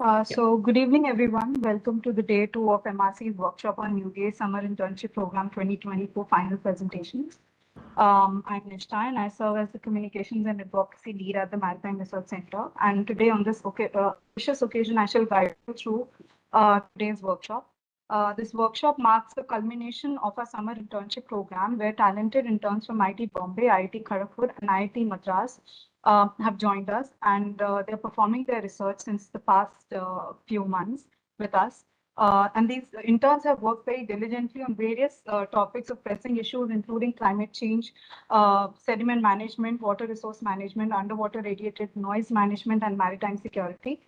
Good evening, everyone. Welcome to the day 2 of MRC's workshop on UDA Summer Internship Program 2024 final presentations. I'm Nishta and I serve as the Communications and Advocacy Lead at the Maritime Research Center. And today on this auspicious occasion, I shall guide you through today's workshop. This workshop marks the culmination of our summer internship program where talented interns from IIT Bombay, IIT Kharagpur and IIT Madras have joined us, and they're performing their research since the past few months with us. And these interns have worked very diligently on various topics of pressing issues, including climate change, sediment management, water resource management, underwater radiated noise management, and maritime security.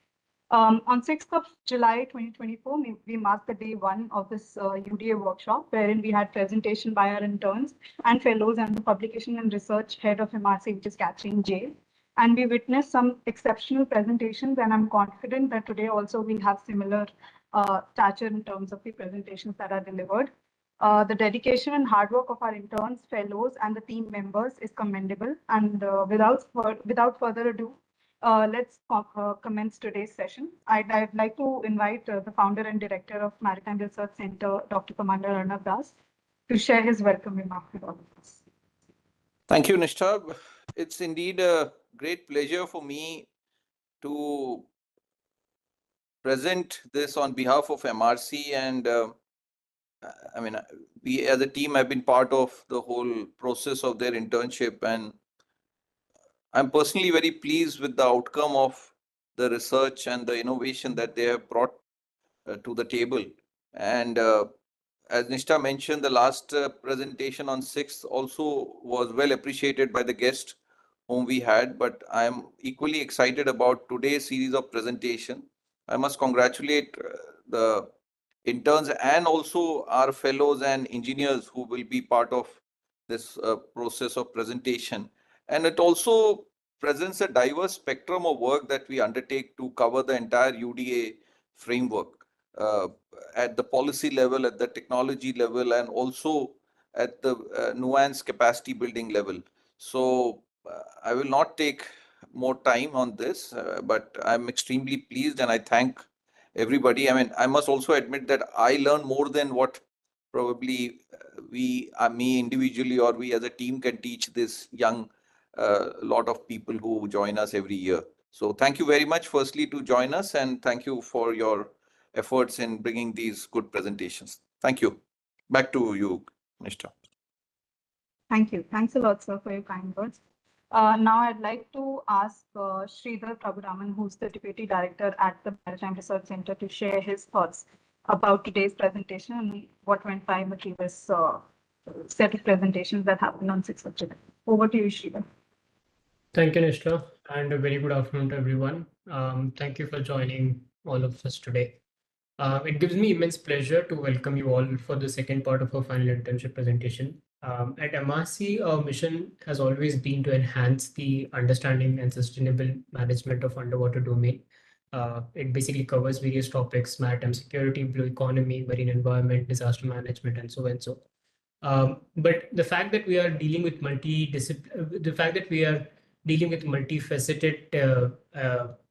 On 6th of July 2024, we marked the day 1 of this UDA workshop, wherein we had presentation by our interns and fellows and the publication and research head of MRC, which is Catherine J. And we witnessed some exceptional presentations, and I'm confident that today also we'll have similar stature in terms of the presentations that are delivered. The dedication and hard work of our interns, fellows, and the team members is commendable. And without further ado, let's commence today's session. I'd like to invite the founder and director of Maritime Research Center, Dr. Commander Arnav Das, to share his welcome remarks with all of us. Thank you, Nishtha. It's indeed a great pleasure for me to present this on behalf of MRC, and we as a team have been part of the whole process of their internship, and I'm personally very pleased with the outcome of the research and the innovation that they have brought to the table. And as Nishtha mentioned, the last presentation on 6th also was well appreciated by the guest whom we had, but I am equally excited about today's series of presentation. I must congratulate the interns and also our fellows and engineers who will be part of this process of presentation. And it also presents a diverse spectrum of work that we undertake to cover the entire UDA framework at the policy level, at the technology level, and also at the nuanced capacity building level. So I will not take more time on this, but I'm extremely pleased and I thank everybody. I mean, I must also admit that I learn more than what probably me individually or we as a team can teach this young lot of people who join us every year. So thank you very much, firstly, to join us, and thank you for your efforts in bringing these good presentations. Thank you. Back to you, Nishtha. Thank you. Thanks a lot, sir, for your kind words. Now I'd like to ask Sridhar Prabhuraman, who's the Deputy Director at the Maritime Research Center, to share his thoughts about today's presentation and what went by in the previous set of presentations that happened on 6th of July. Over to you, Sridhar. Thank you, Nishtha, and a very good afternoon to everyone. Thank you for joining all of us today. It gives me immense pleasure to welcome you all for the second part of our final internship presentation. At MRC, our mission has always been to enhance the understanding and sustainable management of underwater domain. It basically covers various topics: maritime security, blue economy, marine environment, disaster management, and so and so. But the fact that we are dealing with multifaceted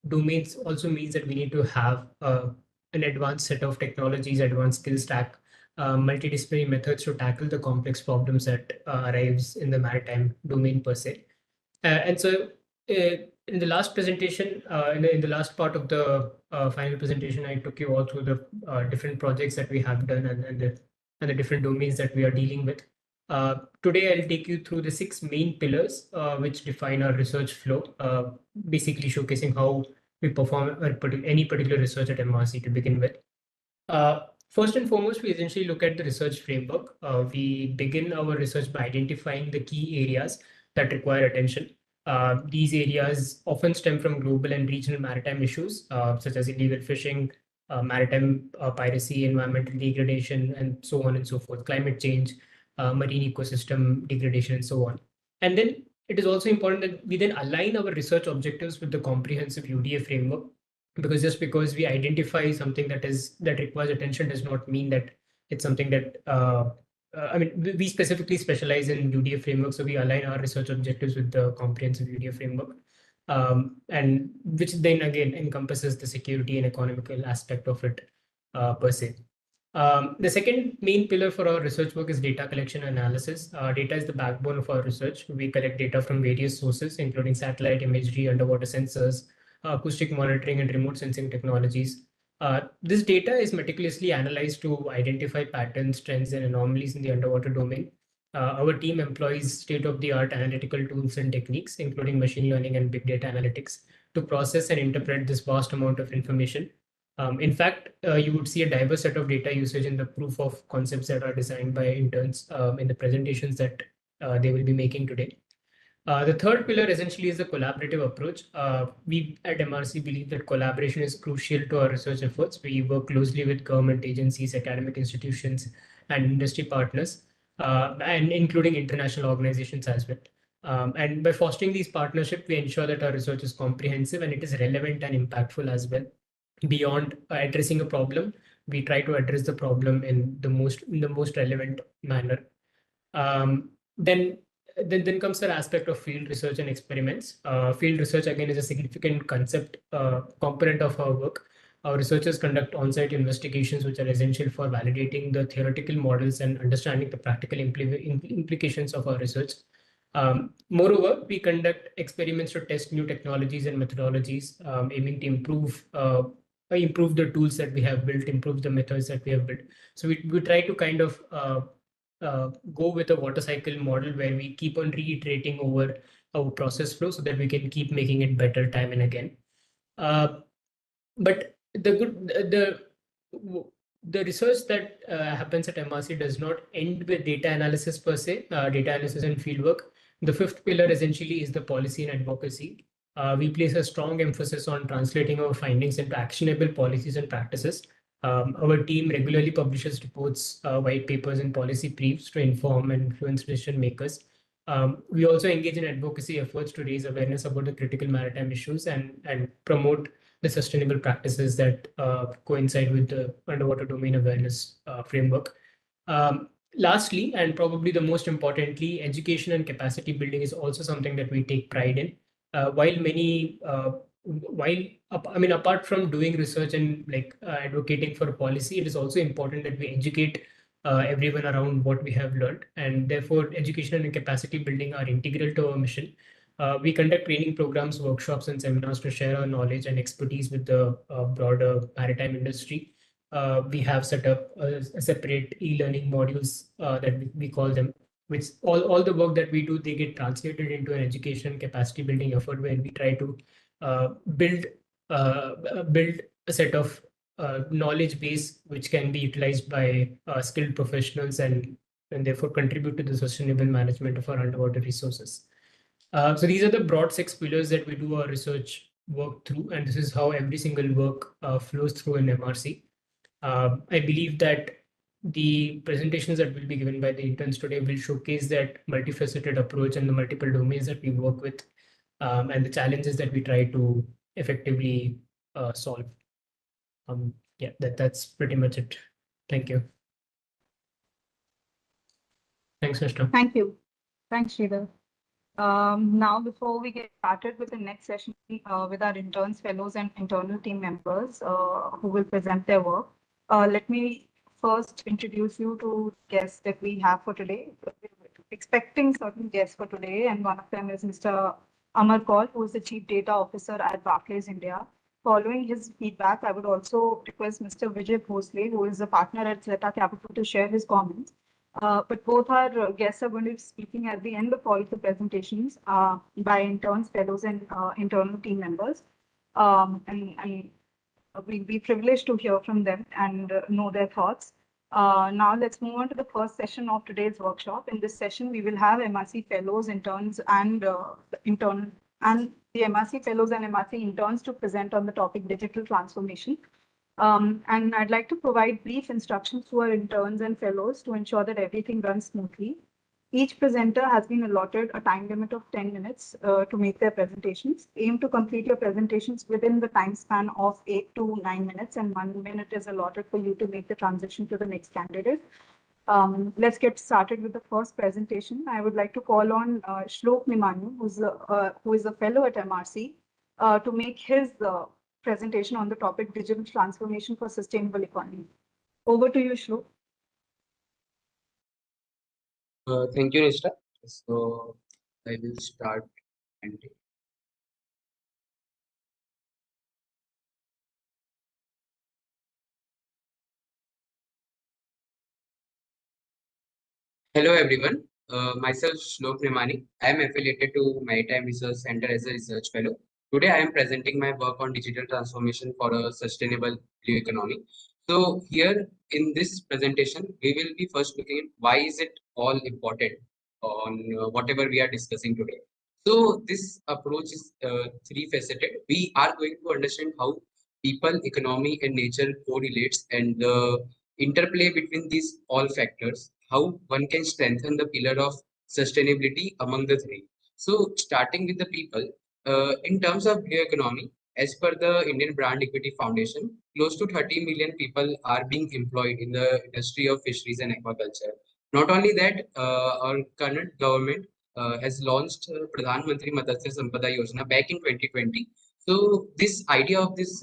domains also means that we need to have an advanced set of technologies, advanced skill stack, multidisciplinary methods to tackle the complex problems that arrives in the maritime domain per se. And so in the last presentation, in the last part of the final presentation, I took you all through the different projects that we have done and the different domains that we are dealing with. Today, I'll take you through the 6 main pillars which define our research flow, basically showcasing how we perform any particular research at MRC to begin with. First and foremost, we essentially look at the research framework. We begin our research by identifying the key areas that require attention. These areas often stem from global and regional maritime issues, such as illegal fishing, maritime piracy, environmental degradation, and so on and so forth, climate change, marine ecosystem degradation, and so on. And then it is also important that we then align our research objectives with the comprehensive UDA framework, because just because we identify something that requires attention does not mean that it's something that we specifically specialize in UDA framework, so we align our research objectives with the comprehensive UDA framework. and which then again encompasses the security and economical aspect of it per se. The second main pillar for our research work is data collection and analysis. Data is the backbone of our research. We collect data from various sources, including satellite imagery, underwater sensors, acoustic monitoring, and remote sensing technologies. This data is meticulously analyzed to identify patterns, trends, and anomalies in the underwater domain. Our team employs state-of-the-art analytical tools and techniques, including machine learning and big data analytics, to process and interpret this vast amount of information. In fact, you would see a diverse set of data usage in the proof of concepts that are designed by interns in the presentations that they will be making today. The third pillar essentially is the collaborative approach. We at MRC believe that collaboration is crucial to our research efforts. We work closely with government agencies, academic institutions, and industry partners, and including international organizations as well. And by fostering these partnerships, we ensure that our research is comprehensive and it is relevant and impactful as well. Beyond addressing a problem, we try to address the problem in the most relevant manner. Then comes the aspect of field research and experiments. Field research again is a significant concept component of our work. Our researchers conduct on-site investigations, which are essential for validating the theoretical models and understanding the practical implications of our research. Moreover, we conduct experiments to test new technologies and methodologies, aiming to improve the tools that we have built, improve the methods that we have built. So we try to kind of go with a water cycle model where we keep on reiterating over our process flow so that we can keep making it better time and again. But the research that happens at MRC does not end with data analysis per se, data analysis and fieldwork. The fifth pillar essentially is the policy and advocacy. We place a strong emphasis on translating our findings into actionable policies and practices. Our team regularly publishes reports, white papers, and policy briefs to inform and influence decision makers. We also engage in advocacy efforts to raise awareness about the critical maritime issues and promote the sustainable practices that coincide with the underwater domain awareness framework. Lastly, and probably the most importantly, education and capacity building is also something that we take pride in. Apart from doing research and advocating for policy, it is also important that we educate everyone around what we have learned, and therefore education and capacity building are integral to our mission. We conduct training programs, workshops, and seminars to share our knowledge and expertise with the broader maritime industry. We have set up a separate e-learning modules that we call them, which all the work that we do, they get translated into an education capacity building effort where we try to build a set of knowledge base which can be utilized by skilled professionals and therefore contribute to the sustainable management of our underwater resources. So these are the broad 6 pillars that we do our research work through, and this is how every single work flows through in MRC. I believe that the presentations that will be given by the interns today will showcase that multifaceted approach and the multiple domains that we work with, and the challenges that we try to effectively solve. Yeah, that's pretty much it. Thank you. Thanks, Mr. Thank you. Thanks, Sridhar. Now, before we get started with the next session with our interns, fellows, and internal team members who will present their work, let me first introduce you to guests that we have for today. We're expecting certain guests for today, and one of them is Mr. Amar Kaul, who is the Chief Data Officer at Barclays India. Following his feedback, I would also request Mr. Vijay Bhosle, who is a partner at Zeta Capital, to share his comments. But both our guests are going to be speaking at the end of all of the presentations by interns, fellows, and internal team members. And we'll be privileged to hear from them and know their thoughts. Now let's move on to the first session of today's workshop. In this session, we will have MRC fellows, interns, and the MRC fellows and MRC interns to present on the topic digital transformation. And I'd like to provide brief instructions to our interns and fellows to ensure that everything runs smoothly. Each presenter has been allotted a time limit of 10 minutes to make their presentations. Aim to complete your presentations within the time span of 8 to 9 minutes, and 1 minute is allotted for you to make the transition to the next candidate. Let's get started with the first presentation. I would like to call on Shlok Nimanu, who is a fellow at MRC. to make his presentation on the topic digital transformation for sustainable economy. Over to you, Shlok. Thank you, Nishta. So I will start. And hello, everyone. Myself, Shlok Nimani. I am affiliated to Maritime Research Center as a research fellow. Today, I am presenting my work on digital transformation for a sustainable blue economy. So here in this presentation, we will be first looking at why is it all important on whatever we are discussing today. So this approach is three-faceted. We are going to understand how people, economy, and nature correlates and the interplay between these all factors, how one can strengthen the pillar of sustainability among the three. So starting with the people, in terms of blue economy, as per the Indian Brand Equity Foundation, close to 30 million people are being employed in the industry of fisheries and aquaculture. Not only that, our current government has launched Pradhan Mantri Matsya Sampada Yojana back in 2020. So this idea of this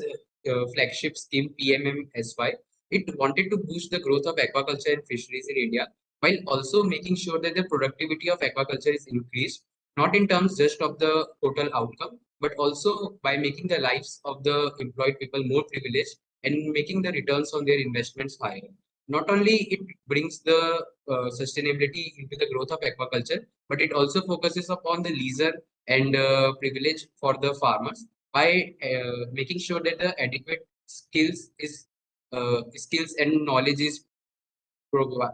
flagship scheme PMMSY, it wanted to boost the growth of aquaculture and fisheries in India while also making sure that the productivity of aquaculture is increased, not in terms just of the total outcome, but also by making the lives of the employed people more privileged and making the returns on their investments higher. Not only it brings the sustainability into the growth of aquaculture, but it also focuses upon the leisure and privilege for the farmers by making sure that the adequate skills and knowledge is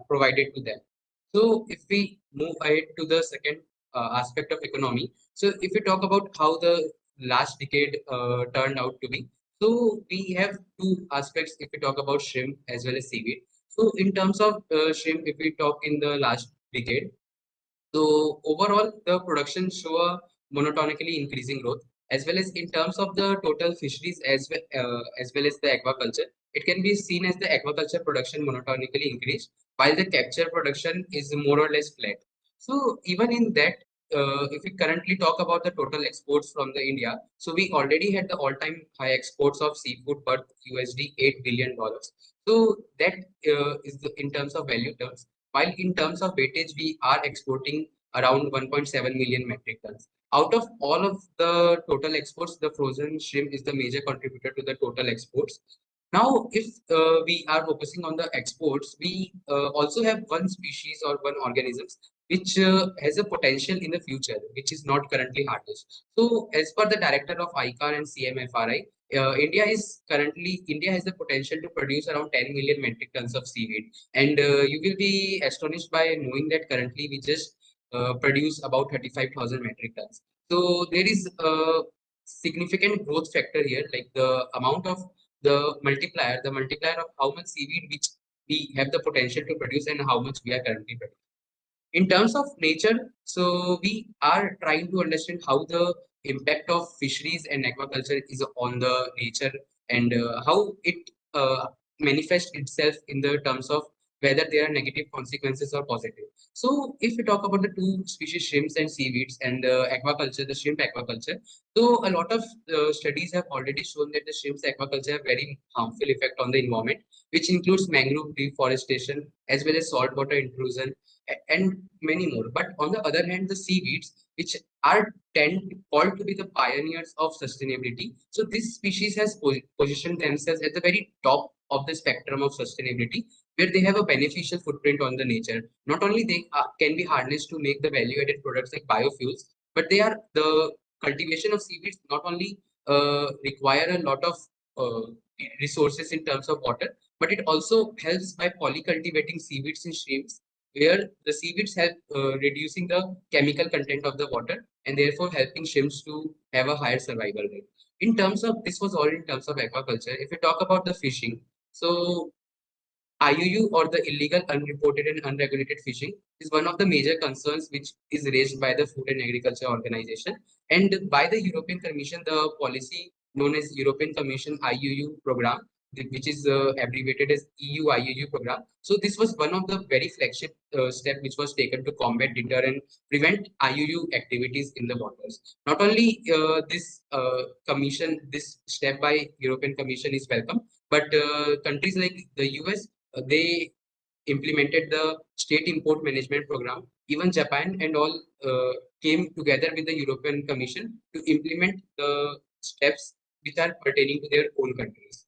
provided to them. So if we move ahead to the second aspect of economy, so if we talk about how the last decade turned out to be, so we have two aspects if we talk about shrimp as well as seaweed. So in terms of shrimp, if we talk in the last decade, so overall, the production show a monotonically increasing growth, as well as in terms of the total fisheries as well as the aquaculture. It can be seen as the aquaculture production monotonically increased, while the capture production is more or less flat. So even in that, if we currently talk about the total exports from the India, so we already had the all-time high exports of seafood worth USD $8 billion. So that is in terms of value terms. While in terms of weightage, we are exporting around 1.7 million metric tons. Out of all of the total exports, the frozen shrimp is the major contributor to the total exports. Now, if we are focusing on the exports, we also have one species or one organisms which has a potential in the future, which is not currently harnessed. So, as per the director of ICAR and CMFRI, India has the potential to produce around 10 million metric tons of seaweed, and you will be astonished by knowing that currently we just produce about 35,000 metric tons. So there is a significant growth factor here, like the amount of the multiplier of how much seaweed which we have the potential to produce and how much we are currently producing. In terms of nature, so we are trying to understand how the impact of fisheries and aquaculture is on the nature and how it manifests itself in the terms of whether there are negative consequences or positive. So if we talk about the two species, shrimps and seaweeds, and aquaculture, the shrimp aquaculture, so a lot of studies have already shown that the shrimps aquaculture have very harmful effect on the environment, which includes mangrove deforestation as well as saltwater intrusion and many more. But on the other hand, the seaweeds, which are called to be the pioneers of sustainability. So this species has positioned themselves at the very top of the spectrum of sustainability, where they have a beneficial footprint on the nature. Not only they can be harnessed to make the value-added products like biofuels, but they are the cultivation of seaweeds not only require a lot of resources in terms of water, but it also helps by polycultivating seaweeds and shrimps, where the seaweeds help reducing the chemical content of the water and therefore helping shrimps to have a higher survival rate. In terms of this was all in terms of aquaculture. If we talk about the fishing, so IUU or the illegal, unreported, and unregulated fishing is one of the major concerns which is raised by the Food and Agriculture Organization and by the European Commission. The policy known as European Commission IUU program which is abbreviated as EU-IUU program. So this was one of the very flagship step which was taken to combat, deter, and prevent IUU activities in the waters. Not only this step by European Commission is welcome, but countries like the US, they implemented the state import management program. Even Japan and all came together with the European Commission to implement the steps which are pertaining to their own countries.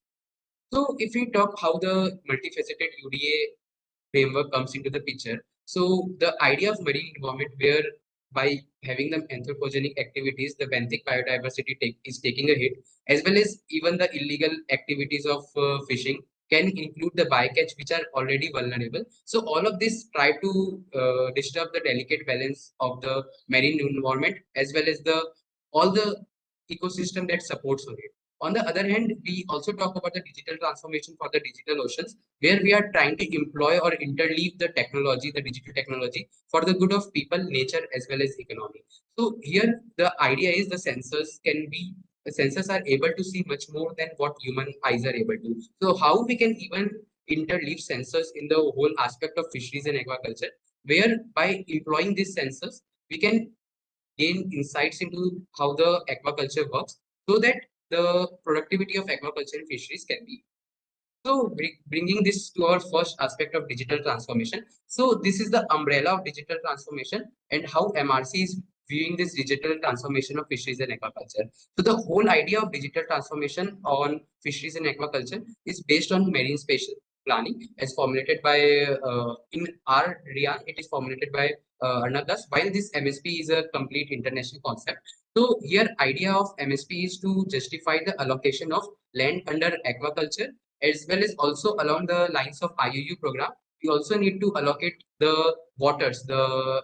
So if we talk how the multifaceted UDA framework comes into the picture, so the idea of marine environment, where by having the anthropogenic activities, the benthic biodiversity is taking a hit, as well as even the illegal activities of fishing can include the bycatch, which are already vulnerable. So all of this try to disturb the delicate balance of the marine environment, as well as the all the ecosystem that supports on it. On the other hand, we also talk about the digital transformation for the digital oceans, where we are trying to employ or interleave the technology, the digital technology, for the good of people, nature, as well as economy. So here, the idea is the sensors are able to see much more than what human eyes are able to. So how we can even interleave sensors in the whole aspect of fisheries and aquaculture, where by employing these sensors, we can gain insights into how the aquaculture works, so that the productivity of aquaculture and fisheries can be. So bringing this to our first aspect of digital transformation. So this is the umbrella of digital transformation and how MRC is viewing this digital transformation of fisheries and aquaculture. So the whole idea of digital transformation on fisheries and aquaculture is based on marine spatial planning, as formulated by in our RIAN, it is formulated by Arnav. While this MSP is a complete international concept. So here idea of MSP is to justify the allocation of land under aquaculture, as well as also along the lines of IUU program. We also need to allocate the waters, the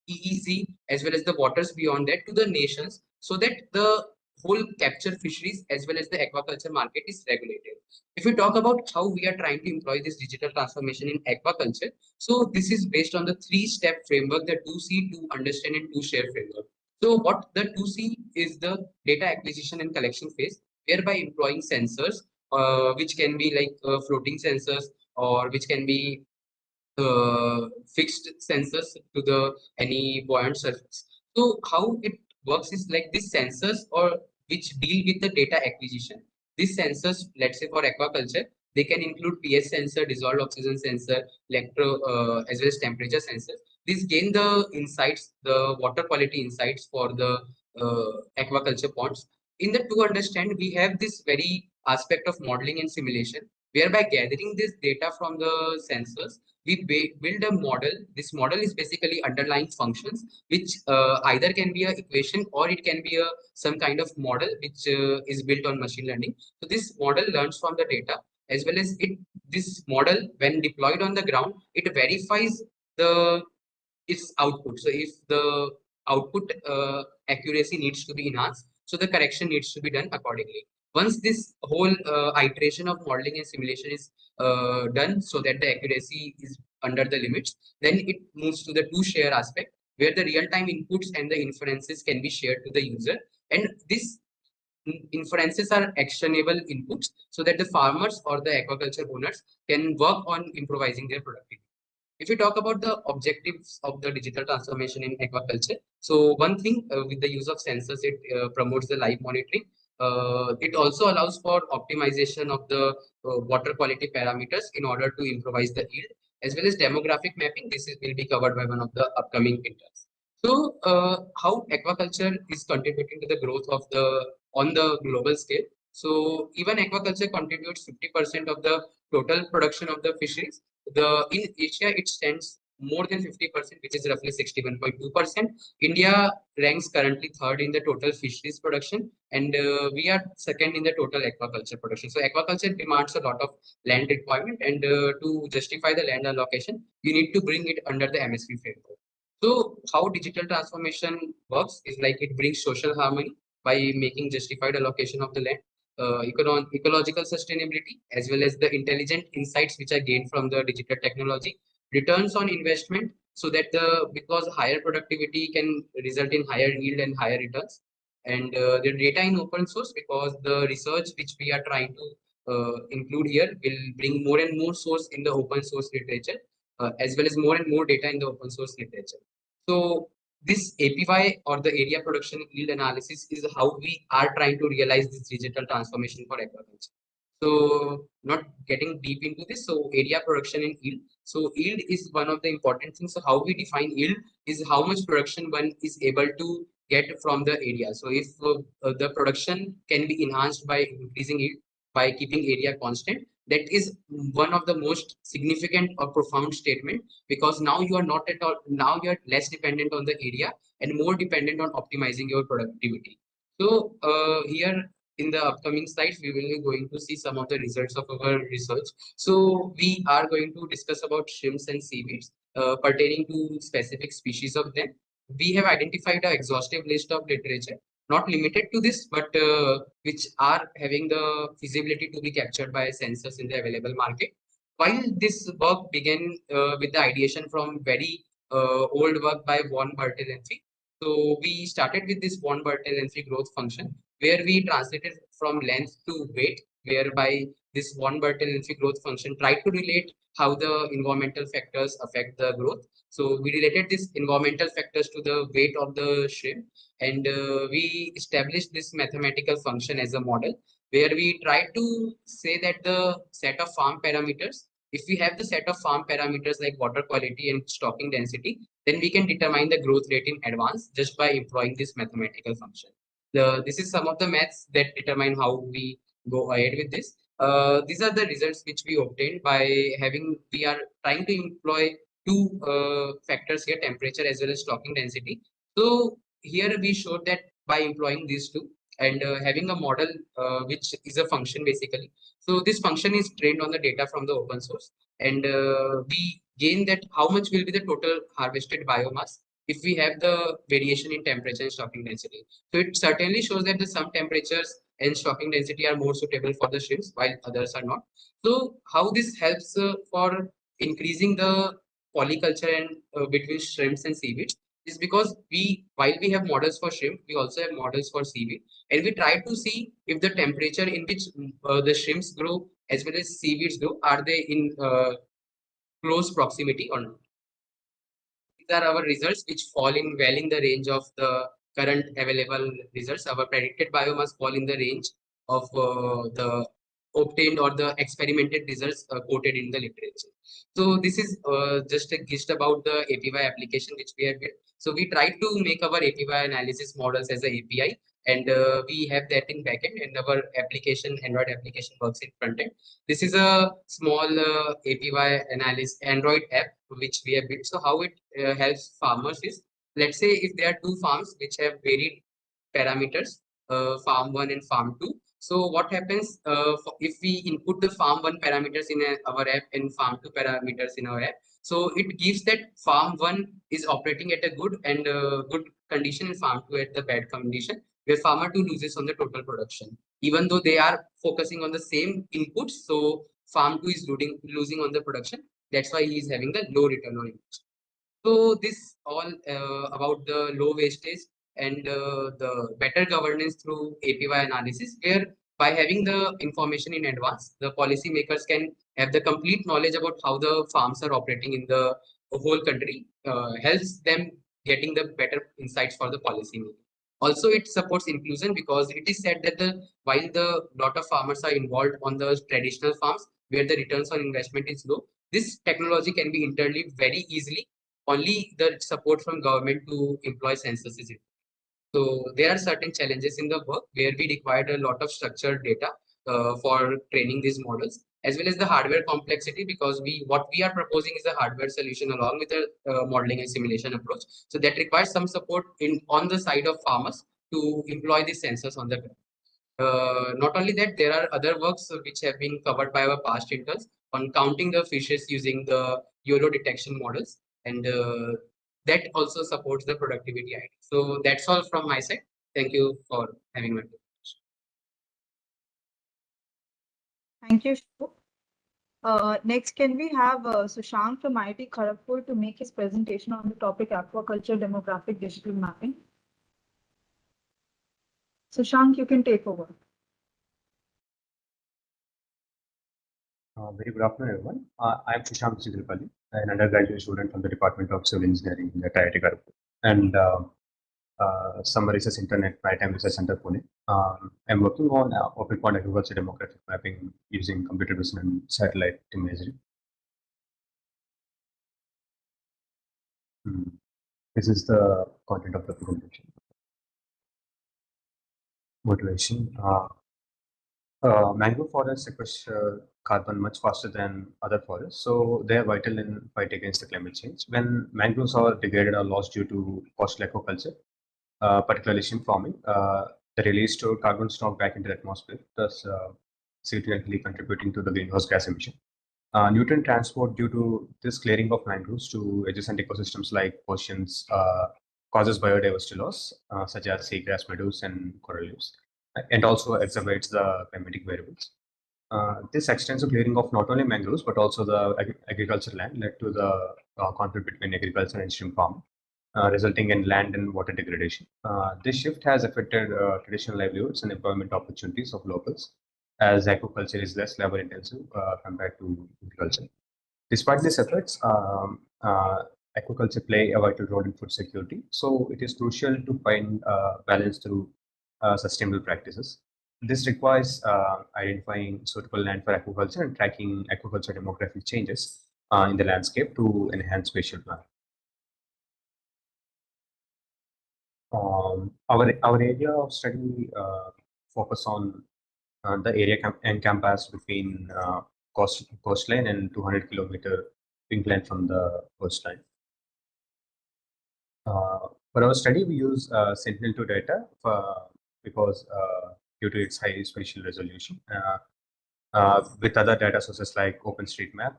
EEZ, as well as the waters beyond that to the nations, so that the whole capture fisheries as well as the aquaculture market is regulated. If we talk about how we are trying to employ this digital transformation in aquaculture, so this is based on the 3-step framework, the 2C, to understand, and 2-share framework. So what the 2C is, the data acquisition and collection phase, whereby employing sensors, which can be like floating sensors, or which can be fixed sensors to the any buoyant surface. So how it works is like these sensors, or which deal with the data acquisition. These sensors, let's say for aquaculture, they can include pH sensor, dissolved oxygen sensor, as well as temperature sensors. These gain the insights, the water quality insights for the aquaculture ponds. In the to understand, we have this very aspect of modeling and simulation, whereby gathering this data from the sensors, we build a model. This model is basically underlying functions, which either can be an equation, or it can be some kind of model which is built on machine learning. So this model learns from the data, as well as this model, when deployed on the ground, it verifies its output. So if the output accuracy needs to be enhanced, so the correction needs to be done accordingly. Once this whole iteration of modeling and simulation is done, so that the accuracy is under the limits, then it moves to the 2-share aspect, where the real-time inputs and the inferences can be shared to the user. And this inferences are actionable inputs, so that the farmers or the aquaculture owners can work on improvising their productivity. If we talk about the objectives of the digital transformation in aquaculture, so one thing, with the use of sensors, it promotes the live monitoring. It also allows for optimization of the water quality parameters in order to improvise the yield, as well as demographic mapping. Will be covered by one of the upcoming interns. So how aquaculture is contributing to the growth of on the global scale. So even aquaculture contributes 50% of the total production of the fisheries. In Asia, it stands more than 50%, which is roughly 61.2%. India ranks currently 3rd in the total fisheries production, and we are 2nd in the total aquaculture production. So aquaculture demands a lot of land requirement, and to justify the land allocation, you need to bring it under the MSP framework. So how digital transformation works is like it brings social harmony by making justified allocation of the land, ecological sustainability, as well as the intelligent insights which are gained from the digital technology, returns on investment, so that because higher productivity can result in higher yield and higher returns, and the data in open source, because the research which we are trying to include here will bring more and more source in the open source literature, as well as more and more data in the open source literature. So this APY or the area production yield analysis is how we are trying to realize this digital transformation for agriculture. So not getting deep into this, so area production and yield. So yield is one of the important things. So how we define yield is how much production one is able to get from the area. So if the production can be enhanced by increasing yield, by keeping area constant, that is one of the most significant or profound statement, because now you are not at all, now you are less dependent on the area and more dependent on optimizing your productivity. So here in the upcoming slides, we will be going to see some of the results of our research. So we are going to discuss about shrimps and seaweeds pertaining to specific species of them. We have identified an exhaustive list of literature, not limited to this, but which are having the feasibility to be captured by census in the available market. While this work began with the ideation from very old work by von Bertalanffy. So we started with this von Bertalanffy growth function, where we translated from length to weight, whereby this von Bertalanffy growth function tried to relate how the environmental factors affect the growth. So we related these environmental factors to the weight of the shrimp, and we established this mathematical function as a model, where we try to say that the set of farm parameters, if we have the set of farm parameters like water quality and stocking density, then we can determine the growth rate in advance just by employing this mathematical function. This is some of the maths that determine how we go ahead with this. These are the results which we obtained by having, we are trying to employ two factors here, temperature as well as stocking density. So here we showed that by employing these two and having a model which is a function basically. So this function is trained on the data from the open source, and we gain that how much will be the total harvested biomass if we have the variation in temperature and stocking density. So it certainly shows that the some temperatures and stocking density are more suitable for the shrimps while others are not. So how this helps for increasing the polyculture and between shrimps and seaweeds is because while we have models for shrimp, we also have models for seaweed, and we try to see if the temperature in which the shrimps grow as well as seaweeds grow, are they in close proximity or not. These are our results, which fall in well in the range of the current available results. Our predicted biomass fall in the range of the obtained or the experimented results quoted in the literature. So this is just a gist about the APY application which we have built. So we try to make our APY analysis models as a API, and we have that in backend, and our application, Android application, works in front end. This is a small APY analysis Android app which we have built. So how it helps farmers is, let's say if there are two farms which have varied parameters, farm 1 and farm 2. So what happens if we input the farm 1 parameters in our app and farm 2 parameters in our app? So it gives that farm 1 is operating at a good and good condition, and farm 2 at the bad condition, where farmer 2 loses on the total production, even though they are focusing on the same inputs. So farm 2 is losing on the production. That's why he is having the low return on investment. So this all about the low wastage and the better governance through APY analysis, where by having the information in advance, the policymakers can have the complete knowledge about how the farms are operating in the whole country, helps them getting the better insights for the policymaker. Also, it supports inclusion, because it is said that while the lot of farmers are involved on the traditional farms where the returns on investment is low, this technology can be interleaved very easily. Only the support from government to employ census is it. So there are certain challenges in the work where we required a lot of structured data for training these models, as well as the hardware complexity, because what we are proposing is a hardware solution along with a modeling and simulation approach. So that requires some support on the side of farmers to employ these sensors on the ground. Not only that, there are other works which have been covered by our past interns on counting the fishes using the YOLO detection models, and that also supports the productivity idea. So that's all from my side. Thank you for having me. Thank you, Shubh. Next, can we have Sushank from IIT Kharagpur to make his presentation on the topic aquaculture demographic digital mapping? Sushank, you can take over. Very good afternoon, everyone. I am Shisham Sigripalli, an undergraduate student from the Department of Civil Engineering at IIT Kharagpur, and Summer Research Intern at Maritime Research Center, Pune. I'm working on open pond agriculture demographic mapping using computer vision and satellite imagery. This is the content of the presentation. Motivation. Mangrove forests sequester carbon much faster than other forests, so they are vital in fight against the climate change. When mangroves are degraded or lost due to coastal aquaculture, particularly shrimp farming, the release stored carbon stock back into the atmosphere, thus significantly contributing to the greenhouse gas emission. Nutrient transport due to this clearing of mangroves to adjacent ecosystems like oceans causes biodiversity loss, such as seagrass meadows and coral reefs, and also exacerbates the climatic variables. This extensive clearing of not only mangroves but also the agricultural land led to the conflict between agriculture and shrimp farming, resulting in land and water degradation. This shift has affected traditional livelihoods and employment opportunities of locals, as aquaculture is less labor intensive compared to agriculture. Despite these efforts, aquaculture play a vital role in food security. So it is crucial to find balance through sustainable practices. This requires identifying suitable land for aquaculture and tracking aquaculture demographic changes in the landscape to enhance spatial planning. Our area of study focus on the area encompassed between coastline and 200-kilometer inland from the coastline. For our study, we use Sentinel-2 data because due to its high spatial resolution. With other data sources like OpenStreetMap,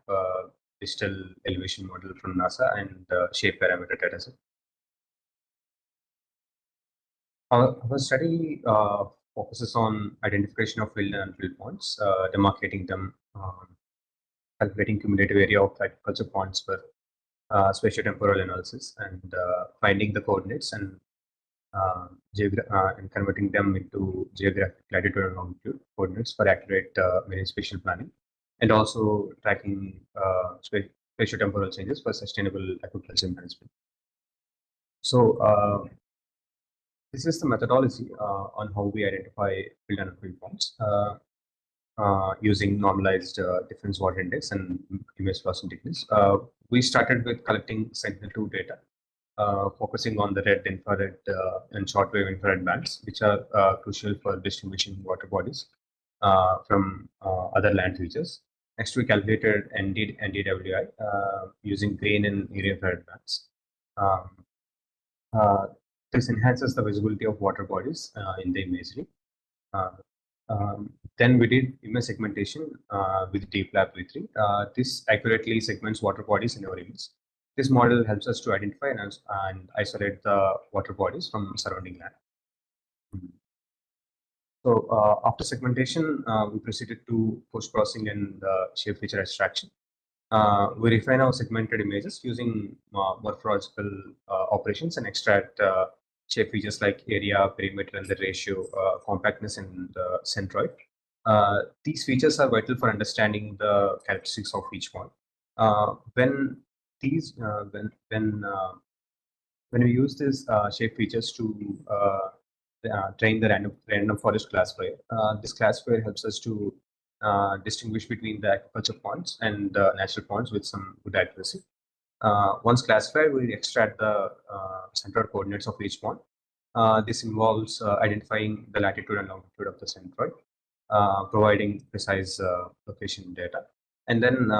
digital elevation model from NASA, and shape parameter dataset. Our study focuses on identification of filled and unfilled ponds, demarcating them, calculating cumulative area of agriculture ponds for spatiotemporal analysis, and finding the coordinates and converting them into geographic latitude and longitude coordinates for accurate marine spatial planning, and also tracking spatiotemporal changes for sustainable aquaculture management. So this is the methodology on how we identify filled and unfilled ponds using normalized difference water index and image processing techniques. We started with collecting Sentinel-2 data, focusing on the red, infrared, and shortwave infrared bands, which are crucial for distinguishing water bodies from other land features. Next, we calculated NDWI using green and near infrared bands. This enhances the visibility of water bodies in the imagery. Then we did image segmentation with DeepLab v3. This accurately segments water bodies in our image. This model helps us to identify and isolate the water bodies from surrounding land. So after segmentation, we proceeded to post-processing and shape feature extraction. We refine our segmented images using morphological operations and extract shape features like area, perimeter, and the ratio, compactness, and centroid. These features are vital for understanding the characteristics of each one. When we use these shape features to train the random forest classifier, this classifier helps us to distinguish between the aquaculture ponds and natural ponds with some good accuracy. Once classified, we extract the centroid coordinates of each pond. This involves identifying the latitude and longitude of the centroid, providing precise location data. And then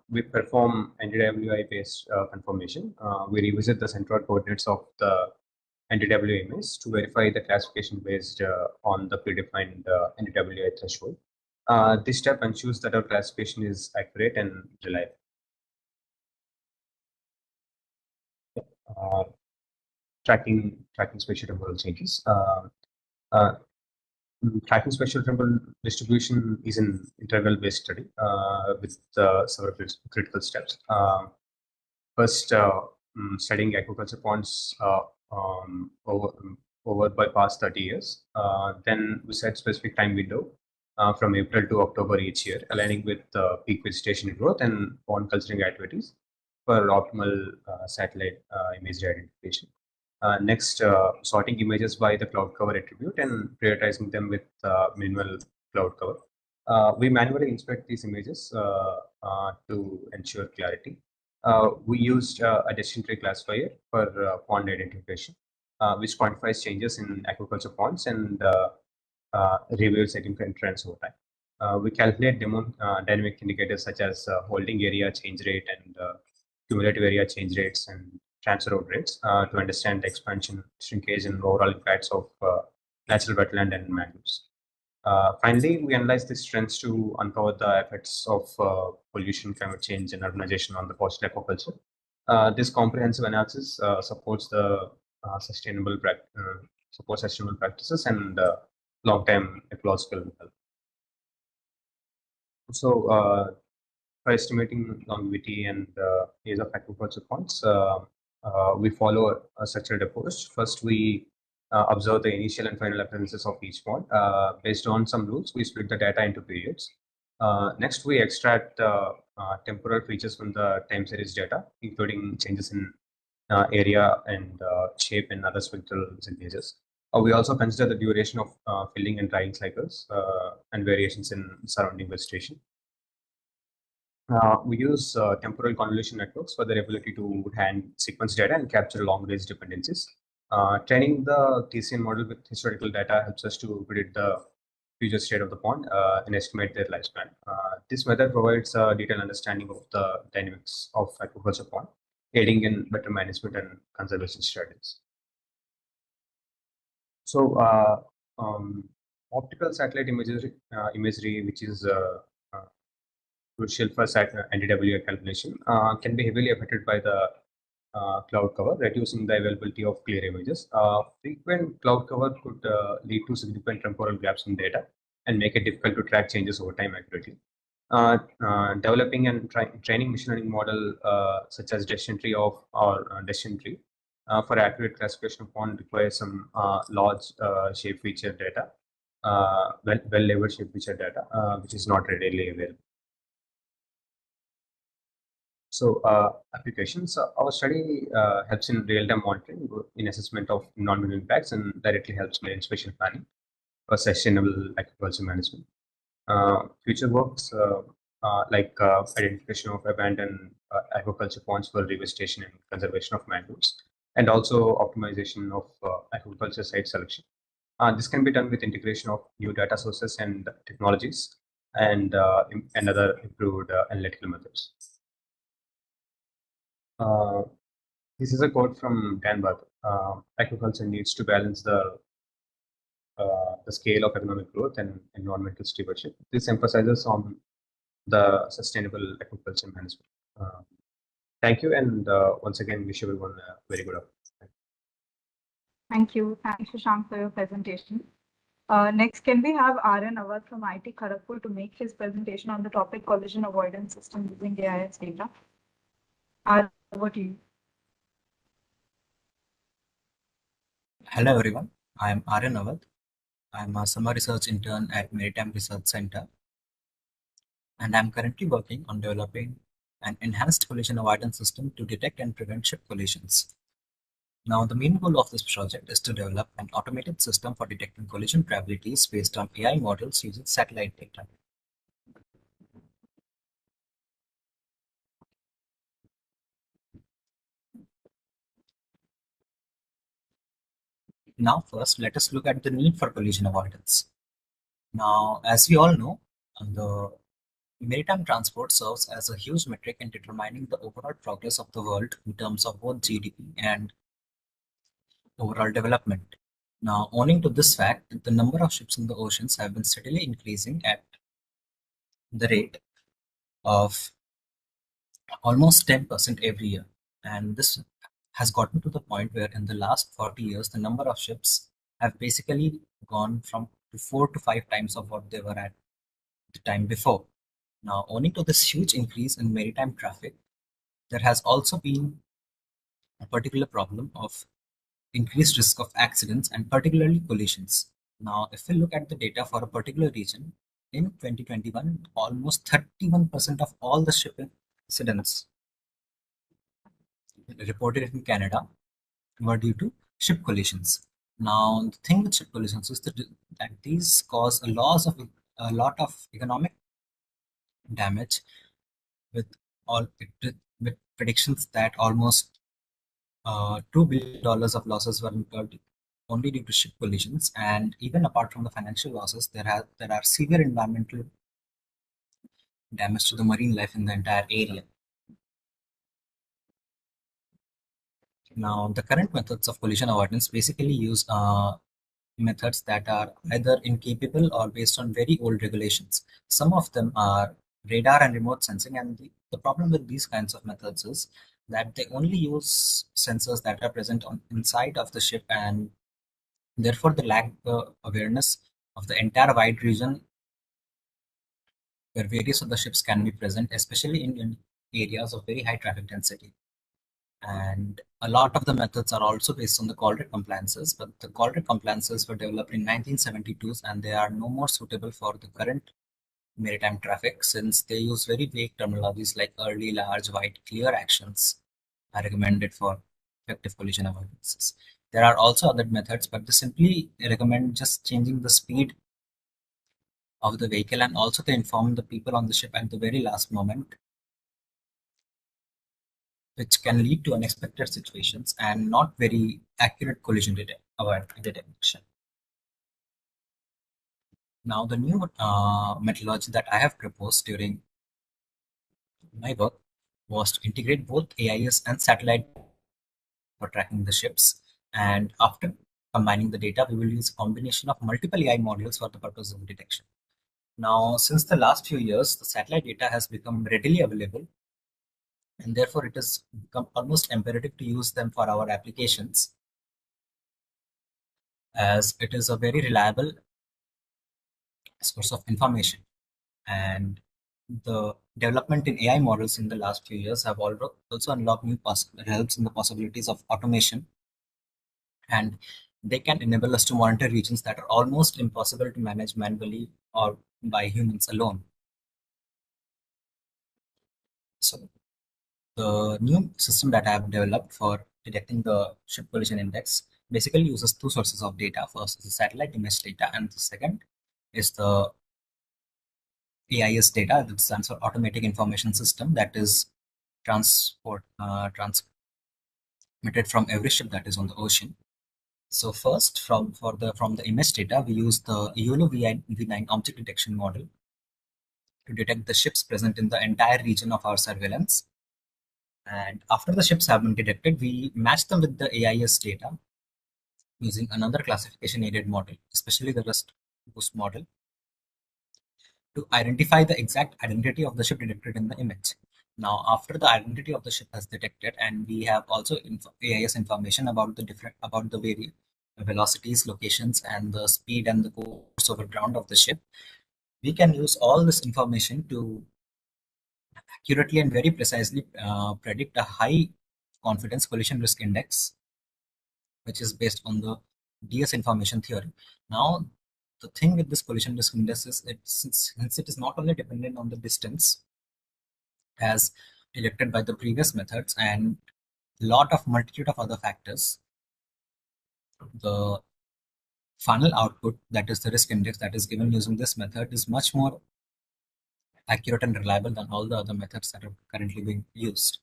we perform NDWI-based confirmation. We revisit the centroid coordinates of the NDWI image to verify the classification based on the predefined NDWI threshold. This step ensures that our classification is accurate and reliable. Tracking spatiotemporal changes. Tracking spatiotemporal distribution is an interval-based study with several critical steps. First, studying aquaculture ponds over by past 30 years. Then we set specific time window from April to October each year, aligning with peak vegetation growth and pond culturing activities for optimal satellite imagery identification. Next, sorting images by the cloud cover attribute and prioritizing them with minimal cloud cover. We manually inspect these images to ensure clarity. We used a decision tree classifier for pond identification, which quantifies changes in aquaculture ponds and reveals significant trends over time. We calculate dynamic indicators such as holding area change rate and cumulative area change rates and transfer out rates to understand the expansion, shrinkage, and overall impacts of natural wetland and mangroves. Finally, we analyze these trends to uncover the effects of pollution, climate change, and urbanization on the coastal aquaculture. This comprehensive analysis supports sustainable practices and long-term ecological health. So, for estimating longevity and age of aquaculture ponds, we follow a structured approach. First, we observe the initial and final appearances of each pond. Based on some rules, we split the data into periods. Next, we extract temporal features from the time series data, including changes in area and shape and other spectral signatures. We also consider the duration of filling and drying cycles and variations in surrounding vegetation. We use temporal convolution networks for their ability to hand sequence data and capture long-range dependencies. Training the TCN model with historical data helps us to predict the future state of the pond and estimate their lifespan. This method provides a detailed understanding of the dynamics of aquaculture pond, aiding in better management and conservation strategies. So, optical satellite imagery, which is crucial for NDWA calculation, can be heavily affected by the cloud cover, reducing the availability of clear images. Frequent cloud cover could lead to significant temporal gaps in data and make it difficult to track changes over time accurately. Developing and training machine learning model such as decision tree or decision tree for accurate classification of pond requires some large shape feature data, well-labeled shape feature data, which is not readily available. So, applications. Our study helps in real-time monitoring, in assessment of environmental impacts, and directly helps in spatial planning for sustainable agriculture management. Future works like identification of abandoned aquaculture ponds for revegetation and conservation of mangroves, and also optimization of aquaculture site selection. This can be done with integration of new data sources and technologies and other improved analytical methods. This is a quote from Dan Barth. Aquaculture needs to balance the scale of economic growth and environmental stewardship. This emphasizes on the sustainable aquaculture management. Thank you, and once again, wish everyone a very good afternoon. Thank you. Thanks, Shashank, for your presentation. Next, can we have Aryan Awad from IT Kharagpur to make his presentation on the topic collision avoidance system using AIS data? Aryan, over to you. Hello everyone, I am Aryan Awad. I am a summer research intern at Maritime Research Center, and I am currently working on developing an enhanced collision avoidance system to detect and prevent ship collisions. Now, the main goal of this project is to develop an automated system for detecting collision probabilities based on AI models using satellite data. Now, first, let us look at the need for collision avoidance. Now, as we all know, the maritime transport serves as a huge metric in determining the overall progress of the world in terms of both GDP and overall development. Now, owing to this fact, the number of ships in the oceans have been steadily increasing at the rate of almost 10% every year. And this has gotten to the point where in the last 40 years, the number of ships have basically gone from 4 to 5 times of what they were at the time before. Now, owing to this huge increase in maritime traffic, there has also been a particular problem of increased risk of accidents and particularly collisions. Now, if we look at the data for a particular region, in 2021, almost 31% of all the shipping incidents reported in Canada were due to ship collisions. Now, the thing with ship collisions is that these cause a lot of economic damage, with all with predictions that almost $2 billion of losses were incurred only due to ship collisions. And even apart from the financial losses, there are severe environmental damage to the marine life in the entire area. Now, the current methods of collision avoidance basically use methods that are either incapable or based on very old regulations. Some of them are radar and remote sensing, and the problem with these kinds of methods is that they only use sensors that are present on inside of the ship, and therefore they lack the awareness of the entire wide region where various of the ships can be present, especially in areas of very high traffic density. And a lot of the methods are also based on the call rate compliances, but the call rate compliances were developed in 1972s, and they are no more suitable for the current maritime traffic, since they use very vague terminologies like early, large, wide, clear actions are recommended for effective collision avoidances. There are also other methods, but they simply recommend just changing the speed of the vehicle, and also they inform the people on the ship at the very last moment, which can lead to unexpected situations and not very accurate collision detection. Now, the new methodology that I have proposed during my work was to integrate both AIS and satellite for tracking the ships. And after combining the data, we will use a combination of multiple AI modules for the purpose of detection. Now, since the last few years, the satellite data has become readily available, and therefore it has become almost imperative to use them for our applications, as it is a very reliable source of information. And the development in AI models in the last few years have also unlocked new helps in the possibilities of automation, and they can enable us to monitor regions that are almost impossible to manage manually or by humans alone. So the new system that I have developed for detecting the ship collision index basically uses two sources of data. First is the satellite image data, and the second is the AIS data, that stands for Automatic Information System, that is transmitted from every ship that is on the ocean. So first, from the image data, we use the YOLO V9 object detection model to detect the ships present in the entire region of our surveillance. And after the ships have been detected, we match them with the AIS data using another classification aided model, especially the Rust Boost model, to identify the exact identity of the ship detected in the image. Now, after the identity of the ship has detected, and we have also AIS information about the various velocities, locations, and the speed and the course over ground of the ship, we can use all this information to accurately and very precisely predict a high confidence collision risk index, which is based on the DS information theory. Now, the thing with this collision risk index is since it is not only dependent on the distance as detected by the previous methods and multitude of other factors, the final output, that is the risk index that is given using this method, is much more accurate and reliable than all the other methods that are currently being used.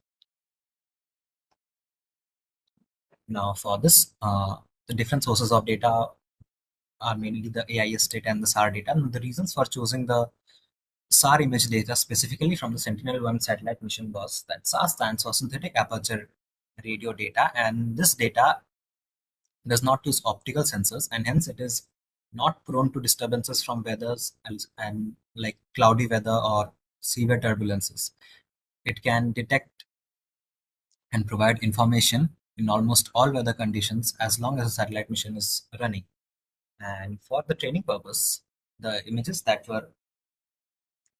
Now, for this, the different sources of data are mainly the AIS data and the SAR data. And the reasons for choosing the SAR image data specifically from the Sentinel-1 satellite mission was that SAR stands for synthetic aperture radio data, and this data does not use optical sensors, and hence it is not prone to disturbances from weathers and like cloudy weather or severe turbulences. It can detect and provide information in almost all weather conditions as long as the satellite mission is running. And for the training purpose, the images that were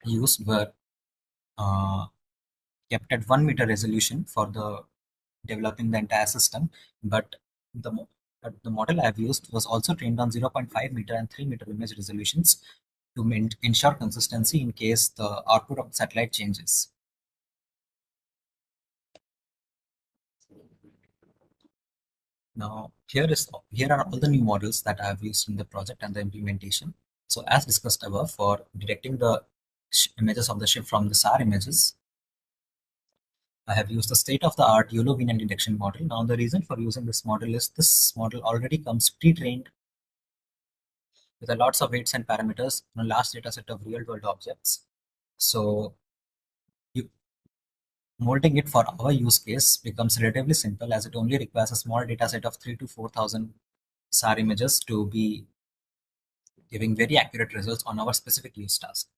used were kept at 1 meter resolution for the developing the entire system, but the model I've used was also trained on 0.5 meter and 3 meter image resolutions to ensure consistency in case the output of the satellite changes. Now, here are all the new models that I have used in the project and the implementation. So as discussed above, for detecting the images of the ship from the SAR images, I have used the state-of-the-art YOLO VNet detection model. Now, the reason for using this model is this model already comes pre-trained with a lots of weights and parameters on a large data set of real-world objects. So molding it for our use case becomes relatively simple, as it only requires a small data set of 3,000 to 4,000 SAR images to be giving very accurate results on our specific use task.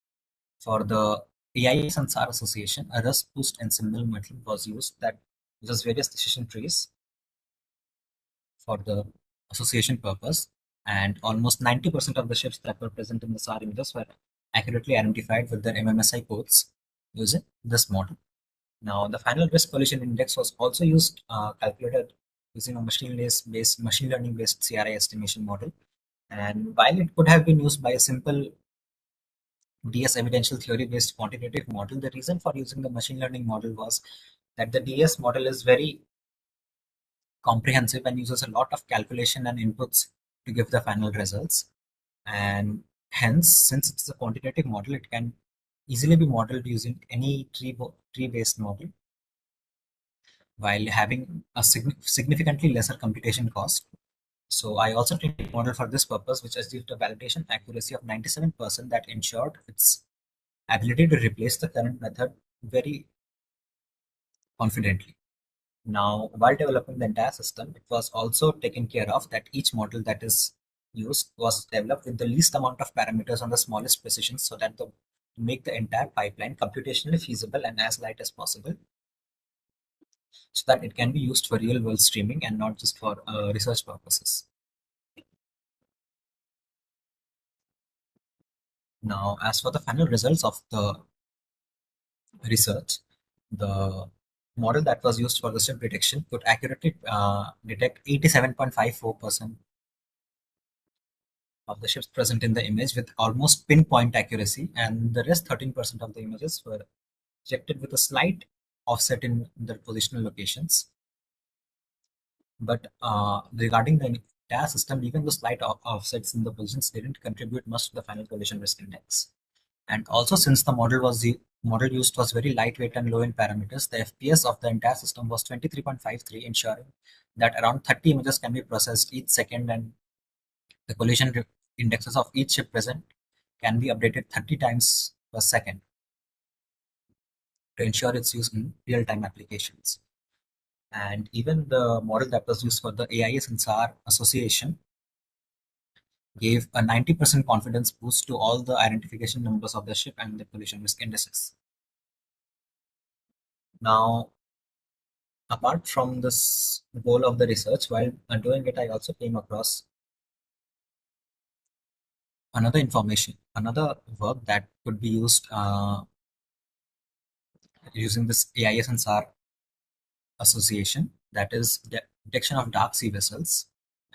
For the AIS and SAR association, a Rust boost ensemble method was used that uses various decision trees for the association purpose, and almost 90% of the ships that were present in the SAR images were accurately identified with their MMSI codes using this model. Now, the final risk collision index was also used, calculated using a machine learning based CRI estimation model. And while it could have been used by a simple DS evidential theory based quantitative model, the reason for using the machine learning model was that the DS model is very comprehensive and uses a lot of calculation and inputs to give the final results. And hence, since it's a quantitative model, it can easily be modeled using any tree-based model while having a significantly lesser computation cost. So I also created a model for this purpose, which achieved a validation accuracy of 97% that ensured its ability to replace the current method very confidently. Now, while developing the entire system, it was also taken care of that each model that is used was developed with the least amount of parameters on the smallest precision, so that to make the entire pipeline computationally feasible and as light as possible, so that it can be used for real world streaming and not just for research purposes. Now, as for the final results of the research, the model that was used for the ship detection could accurately detect 87.54% of the ships present in the image with almost pinpoint accuracy, and the rest 13% of the images were detected with a slight offset in their positional locations. But regarding the entire system, even the slight offsets in the positions didn't contribute much to the final collision risk index. And also, since the model used was very lightweight and low in parameters, the FPS of the entire system was 23.53, ensuring that around 30 images can be processed each second, and the collision indexes of each ship present can be updated 30 times per second to ensure its use in real-time applications. And even the model that was used for the AIS and SAR association gave a 90% confidence boost to all the identification numbers of the ship and the collision risk indices. Now, apart from this goal of the research, while doing it, I also came across another work that could be used using this AIS and SAR association, that is detection of dark sea vessels.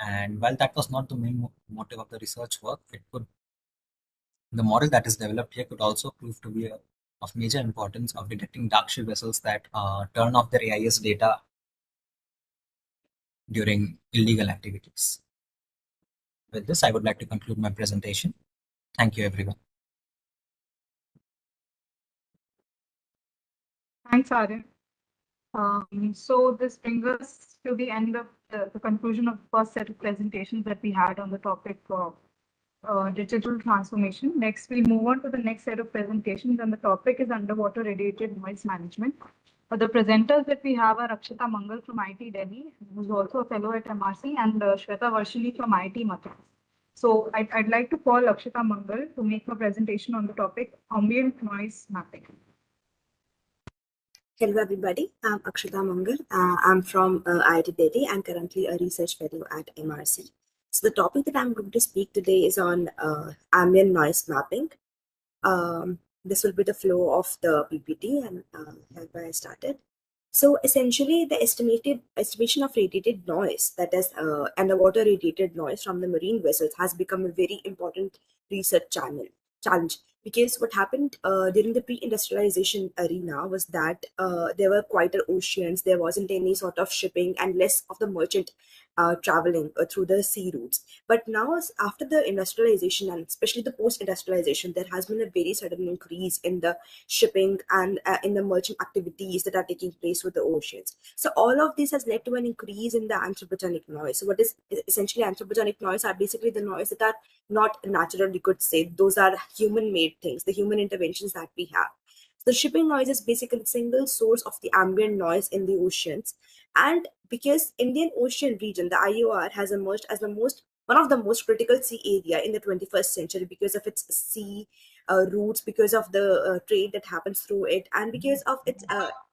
And while that was not the main motive of the research work, the model that is developed here could also prove to be of major importance of detecting dark sea vessels that turn off their AIS data during illegal activities. With this, I would like to conclude my presentation. Thank you, everyone. Thanks, Aryan. So this brings us to the end of the conclusion of the first set of presentations that we had on the topic of digital transformation. Next, we'll move on to the next set of presentations, and the topic is underwater radiated noise management. The presenters that we have are Akshita Mangal from IIT Delhi, who's also a fellow at MRC, and Shweta Varshini from IIT Madras. So I'd like to call Akshita Mangal to make a presentation on the topic ambient noise mapping. Hello everybody, I'm Akshita Mangal. I'm from IIT Delhi and currently a research fellow at MRC. So the topic that I'm going to speak today is on ambient noise mapping. This will be the flow of the PPT and where I started. So essentially the estimation of radiated noise, that is underwater radiated noise from the marine vessels, has become a very important research channel. challenge, because what happened during the pre-industrialization arena was that there were quieter oceans, there wasn't any sort of shipping and less of the merchant traveling through the sea routes. But now, after the industrialization and especially the post-industrialization, there has been a very sudden increase in the shipping and in the merchant activities that are taking place through the oceans. So all of this has led to an increase in the anthropogenic noise. So what is essentially anthropogenic noise are basically the noise that are not natural, you could say. Those are human-made things, the human interventions that we have. The shipping noise is basically the single source of the ambient noise in the oceans. And because Indian Ocean region, the IOR, has emerged as one of the most critical sea area in the 21st century because of its sea routes, because of the trade that happens through it, and because of its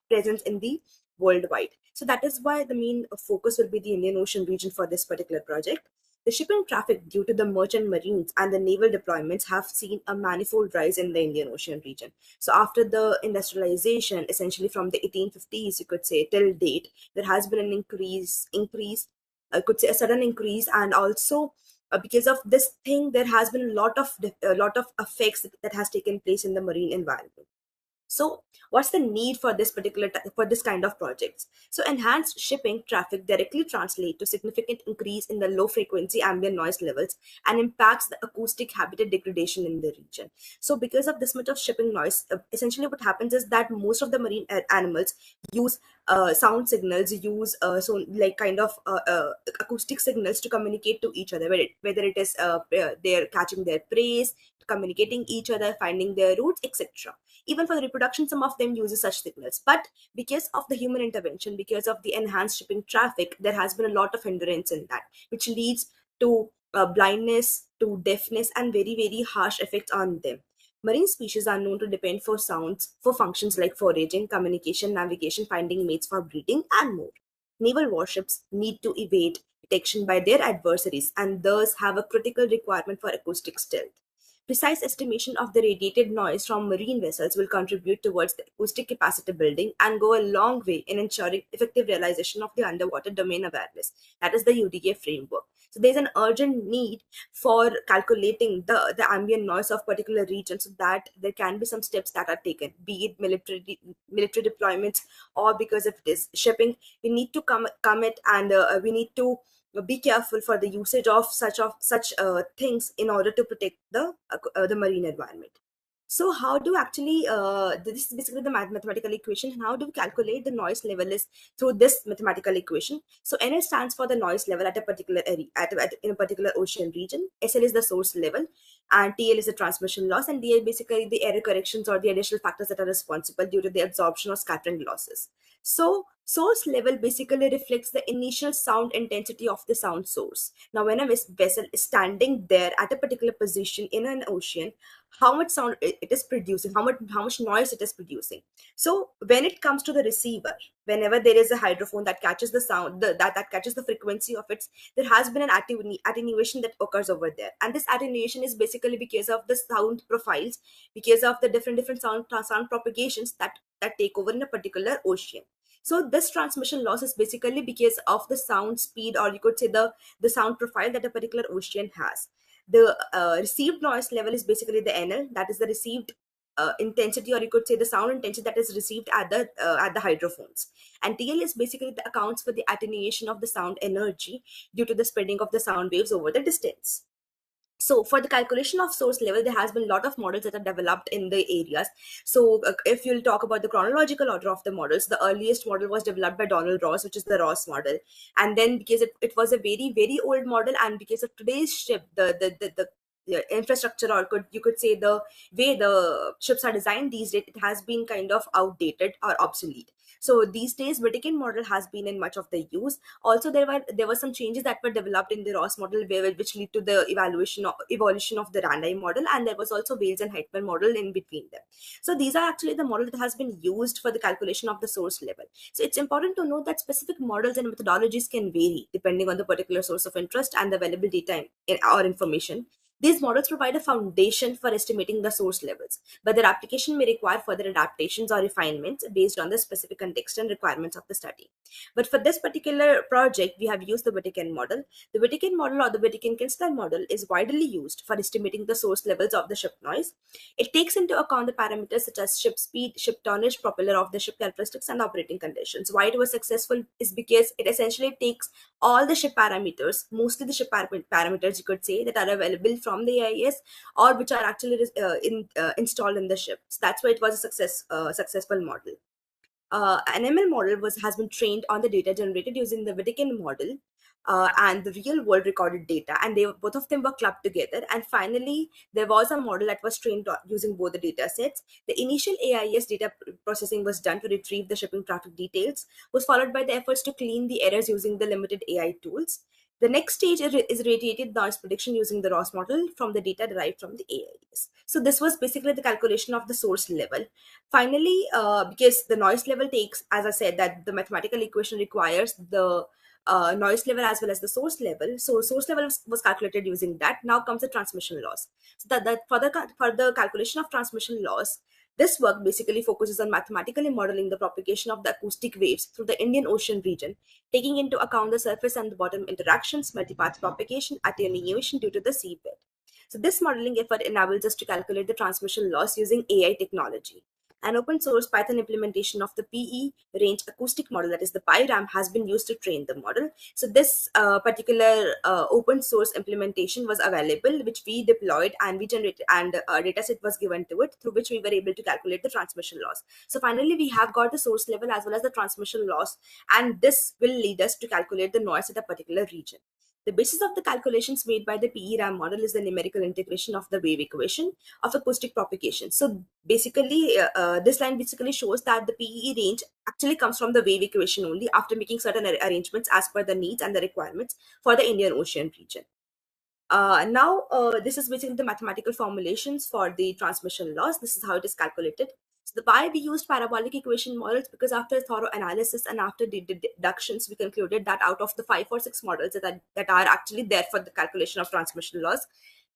presence in the worldwide. So that is why the main focus will be the Indian Ocean region for this particular project. The shipping traffic due to the merchant marines and the naval deployments have seen a manifold rise in the Indian Ocean region. So after the industrialization, essentially from the 1850s, you could say, till date, there has been an increase, I could say a sudden increase, and also because of this thing, there has been a lot of effects that has taken place in the marine environment. So what's the need for this for this kind of projects? So enhanced shipping traffic directly translate to significant increase in the low frequency ambient noise levels and impacts the acoustic habitat degradation in the region. So because of this much of shipping noise, essentially what happens is that most of the marine animals use sound signals, use so like kind of acoustic signals to communicate to each other, whether it is they're catching their prey, communicating each other, finding their routes, etc. Even for the reproduction, some of them uses such signals. But because of the human intervention, because of the enhanced shipping traffic, there has been a lot of hindrance in that, which leads to blindness, to deafness, and very, very harsh effects on them. Marine species are known to depend for sounds for functions like foraging, communication, navigation, finding mates for breeding, and more. Naval warships need to evade detection by their adversaries and thus have a critical requirement for acoustic stealth. Precise estimation of the radiated noise from marine vessels will contribute towards the acoustic capacity building and go a long way in ensuring effective realization of the underwater domain awareness. That is the UDA framework. So there's an urgent need for calculating the ambient noise of particular regions so that there can be some steps that are taken, be it military deployments or because if it is shipping, we need to commit and we need to be careful for the usage of such things in order to protect the marine environment. So how do actually this is basically the mathematical equation, and how do we calculate the noise level is through this mathematical equation. So NL stands for the noise level at a particular area, in a particular ocean region. SL is the source level, and TL is the transmission loss, and DL basically the error corrections or the additional factors that are responsible due to the absorption or scattering losses. So source level basically reflects the initial sound intensity of the sound source. Now, when a vessel is standing there at a particular position in an ocean, how much sound it is producing, how much noise it is producing. So when it comes to the receiver, whenever there is a hydrophone that catches the sound, that catches the frequency of it, there has been an attenuation that occurs over there. And this attenuation is basically because of the sound profiles, because of the different sound propagations that take over in a particular ocean. So this transmission loss is basically because of the sound speed, or you could say the sound profile that a particular ocean has. The received noise level is basically the NL, that is the received intensity, or you could say the sound intensity that is received at the hydrophones. And TL is basically the accounts for the attenuation of the sound energy due to the spreading of the sound waves over the distance. So for the calculation of source level, there has been a lot of models that are developed in the areas. So if you'll talk about the chronological order of the models, the earliest model was developed by Donald Ross, which is the Ross model. And then because it was a very, very old model, and because of today's ship, the infrastructure, or you could say the way the ships are designed these days, it has been kind of outdated or obsolete. So these days, Britican model has been in much of the use. Also, there were some changes that were developed in the Ross model, which lead to the evolution of the Randai model, and there was also Wales and Heitman model in between them. So these are actually the model that has been used for the calculation of the source level. So it's important to note that specific models and methodologies can vary depending on the particular source of interest and the available data or information. These models provide a foundation for estimating the source levels, but their application may require further adaptations or refinements based on the specific context and requirements of the study. But for this particular project, we have used the Wittiken model. The Wittiken model or the Wittiken-Kensler model is widely used for estimating the source levels of the ship noise. It takes into account the parameters such as ship speed, ship tonnage, propeller of the ship characteristics, and operating conditions. Why it was successful is because it essentially takes all the ship parameters, mostly the ship parameters, you could say, that are available from the AIS or which are actually installed in the ship. So that's why it was a successful model. An ML model has been trained on the data generated using the Wittiken model and the real world recorded data, and both of them were clubbed together. And finally, there was a model that was trained using both the data sets. The initial AIS data processing was done to retrieve the shipping traffic details, was followed by the efforts to clean the errors using the limited AI tools. The next stage is radiated noise prediction using the ROS model from the data derived from the AIS. So this was basically the calculation of the source level. Finally, because the noise level takes, as I said, that the mathematical equation requires the noise level as well as the source level. So source level was calculated using that. Now comes the transmission loss. So that for the calculation of transmission loss, this work basically focuses on mathematically modeling the propagation of the acoustic waves through the Indian Ocean region, taking into account the surface and the bottom interactions, multipath propagation, attenuation due to the seabed. So this modeling effort enables us to calculate the transmission loss using AI technology. An open source Python implementation of the PE range acoustic model, that is the PyRAM, has been used to train the model. So this particular open source implementation was available, which we deployed and we generated, and a dataset was given to it, through which we were able to calculate the transmission loss. So finally, we have got the source level as well as the transmission loss, and this will lead us to calculate the noise at a particular region. The basis of the calculations made by the PE-RAM model is the numerical integration of the wave equation of acoustic propagation. So basically, this line basically shows that the PE range actually comes from the wave equation only after making certain arrangements as per the needs and the requirements for the Indian Ocean region. Now, this is basically the mathematical formulations for the transmission loss. This is how it is calculated. So why we used parabolic equation models, because after thorough analysis and after the deductions, we concluded that out of the 5 or 6 models that are actually there for the calculation of transmission loss,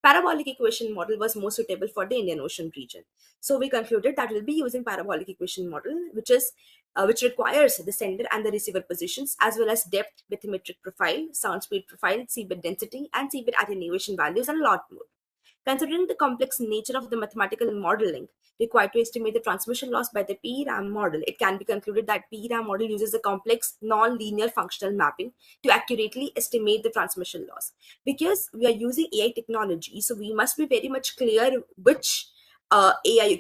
parabolic equation model was more suitable for the Indian Ocean region. So we concluded that we'll be using parabolic equation model, which requires the sender and the receiver positions, as well as depth, bathymetric profile, sound speed profile, seabed density, and seabed attenuation values, and a lot more. Considering the complex nature of the mathematical modeling required to estimate the transmission loss by the PE-RAM model, it can be concluded that PE-RAM model uses a complex non-linear functional mapping to accurately estimate the transmission loss. Because we are using AI technology, so we must be very much clear which AI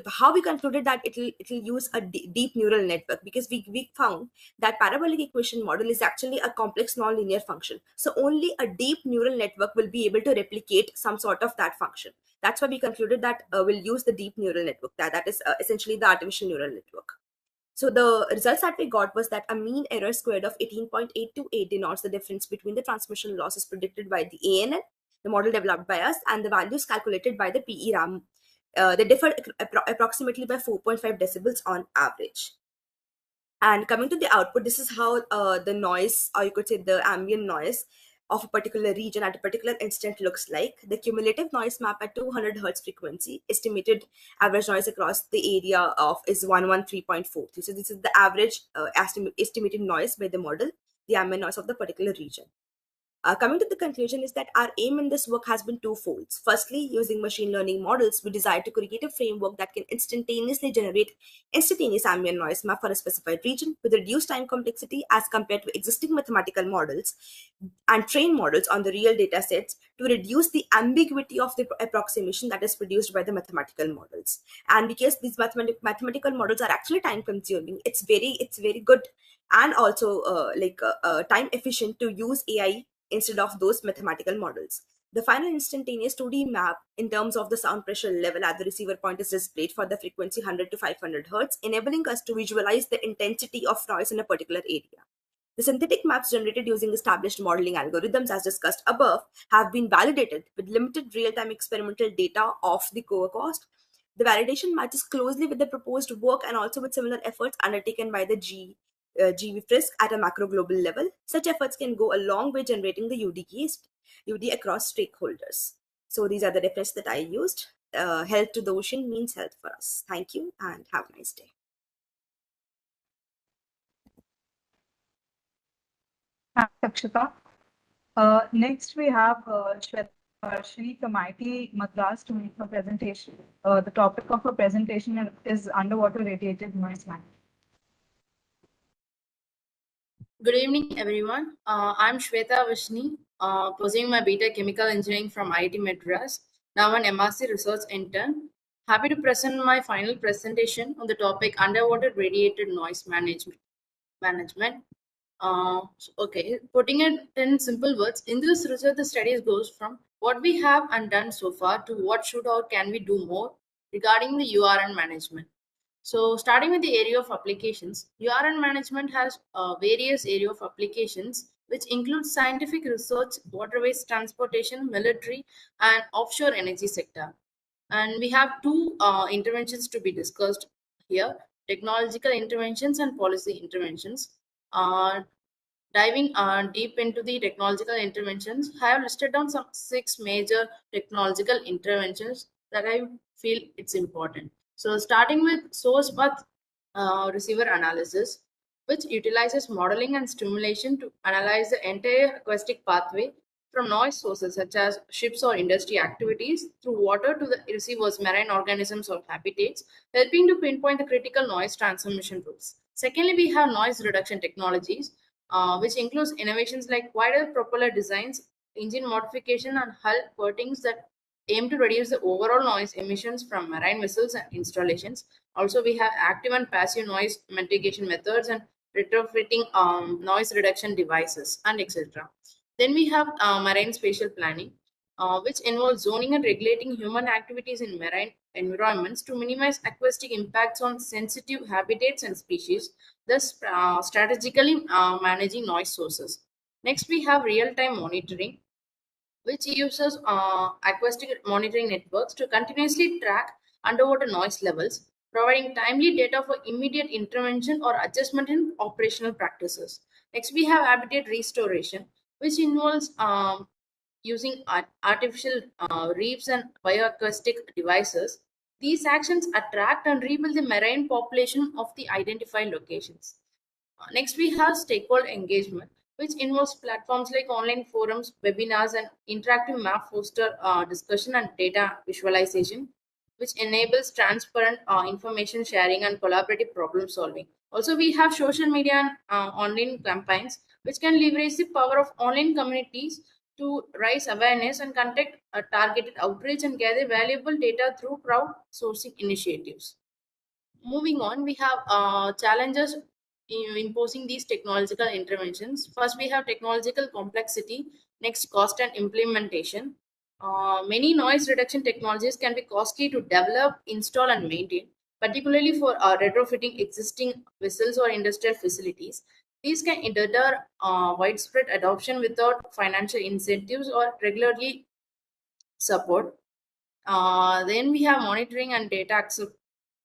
how we concluded that it'll use a deep neural network, because we found that parabolic equation model is actually a complex non-linear function. So only a deep neural network will be able to replicate some sort of that function. That's why we concluded that we'll use the deep neural network. That is essentially the artificial neural network. So the results that we got was that a mean error squared of 18.828 denotes the difference between the transmission losses predicted by the ANN, the model developed by us, and the values calculated by the PE-RAM. They differ approximately by 4.5 decibels on average. And coming to the output, this is how the noise, or you could say the ambient noise of a particular region at a particular instant looks like. The cumulative noise map at 200 Hz frequency, estimated average noise across the area of is 113.43. So this is the average estimated noise by the model, the ambient noise of the particular region. Coming to the conclusion is that our aim in this work has been twofold. Firstly, using machine learning models, we desire to create a framework that can instantaneously generate instantaneous ambient noise map for a specified region with reduced time complexity as compared to existing mathematical models, and train models on the real data sets to reduce the ambiguity of the approximation that is produced by the mathematical models. And because these mathematical models are actually time consuming, it's very good and also time efficient to use AI instead of those mathematical models. The final instantaneous 2D map in terms of the sound pressure level at the receiver point is displayed for the frequency 100 to 500 Hz, enabling us to visualize the intensity of noise in a particular area. The synthetic maps generated using established modeling algorithms, as discussed above, have been validated with limited real-time experimental data of the coast. The validation matches closely with the proposed work and also with similar efforts undertaken by the GV-FRISC at a macro global level. Such efforts can go a long way generating the UDA across stakeholders. So these are the references that I used. Health to the ocean means health for us. Thank you and have a nice day. Thanks, Akshita. Next, we have Shweta Varshini from IT Madras to make a presentation. The topic of her presentation is underwater radiated noise management. Good evening, everyone. I'm Shweta Vishni, pursuing my BTech Chemical Engineering from IIT Madras, now an MRC research intern. Happy to present my final presentation on the topic underwater radiated noise management. Okay, putting it in simple words, in this research, the studies goes from what we have and done so far to what should or can we do more regarding the URN management. So starting with the area of applications, URN management has various area of applications, which include scientific research, waterways, transportation, military, and offshore energy sector. And we have two interventions to be discussed here: technological interventions and policy interventions. Diving deep into the technological interventions, I have listed down some 6 major technological interventions that I feel it's important. So starting with source path receiver analysis, which utilizes modeling and simulation to analyze the entire acoustic pathway from noise sources such as ships or industry activities through water to the receivers, marine organisms or habitats, helping to pinpoint the critical noise transmission routes. Secondly, we have noise reduction technologies, which includes innovations like wider propeller designs, engine modification, and hull coatings that aim to reduce the overall noise emissions from marine vessels and installations. Also, we have active and passive noise mitigation methods and retrofitting noise reduction devices and etc. Then we have marine spatial planning, which involves zoning and regulating human activities in marine environments to minimize acoustic impacts on sensitive habitats and species, thus strategically managing noise sources. Next, we have real-time monitoring, which uses acoustic monitoring networks to continuously track underwater noise levels, providing timely data for immediate intervention or adjustment in operational practices. Next, we have habitat restoration, which involves using artificial reefs and bioacoustic devices. These actions attract and rebuild the marine population of the identified locations. Next, we have stakeholder engagement, which involves platforms like online forums, webinars, and interactive map foster discussion and data visualization, which enables transparent information sharing and collaborative problem solving. Also, we have social media and online campaigns, which can leverage the power of online communities to raise awareness and conduct a targeted outreach and gather valuable data through crowdsourcing initiatives. Moving on, we have challenges in imposing these technological interventions. First, we have technological complexity. Next, cost and implementation. Many noise reduction technologies can be costly to develop, install, and maintain, particularly for retrofitting existing vessels or industrial facilities. These can deter widespread adoption without financial incentives or regularly support. Then we have monitoring and data access,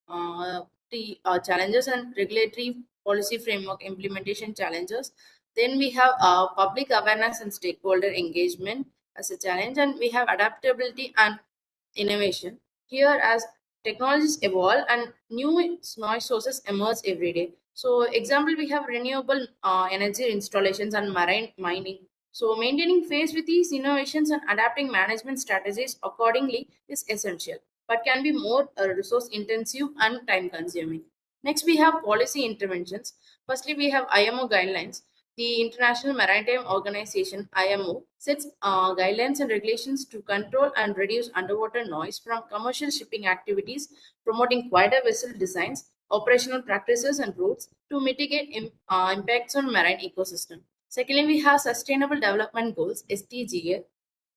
the challenges and regulatory policy framework implementation challenges. Then we have public awareness and stakeholder engagement as a challenge, and we have adaptability and innovation. Here, as technologies evolve and new noise sources emerge every day. So, example, we have renewable energy installations and marine mining. So, maintaining phase with these innovations and adapting management strategies accordingly is essential, but can be more resource intensive and time consuming. Next, we have policy interventions. Firstly, we have IMO guidelines. The International Maritime Organization, IMO, sets guidelines and regulations to control and reduce underwater noise from commercial shipping activities, promoting quieter vessel designs, operational practices, and routes to mitigate impacts on marine ecosystem. Secondly, we have Sustainable Development Goals, SDGs.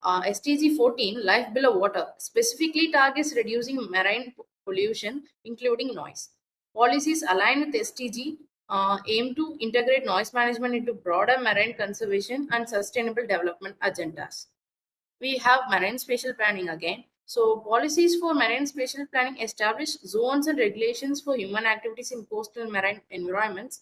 SDG 14, Life Below Water, specifically targets reducing marine pollution, including noise. Policies aligned with SDG aim to integrate noise management into broader marine conservation and sustainable development agendas. We have marine spatial planning again. So, policies for marine spatial planning establish zones and regulations for human activities in coastal marine environments,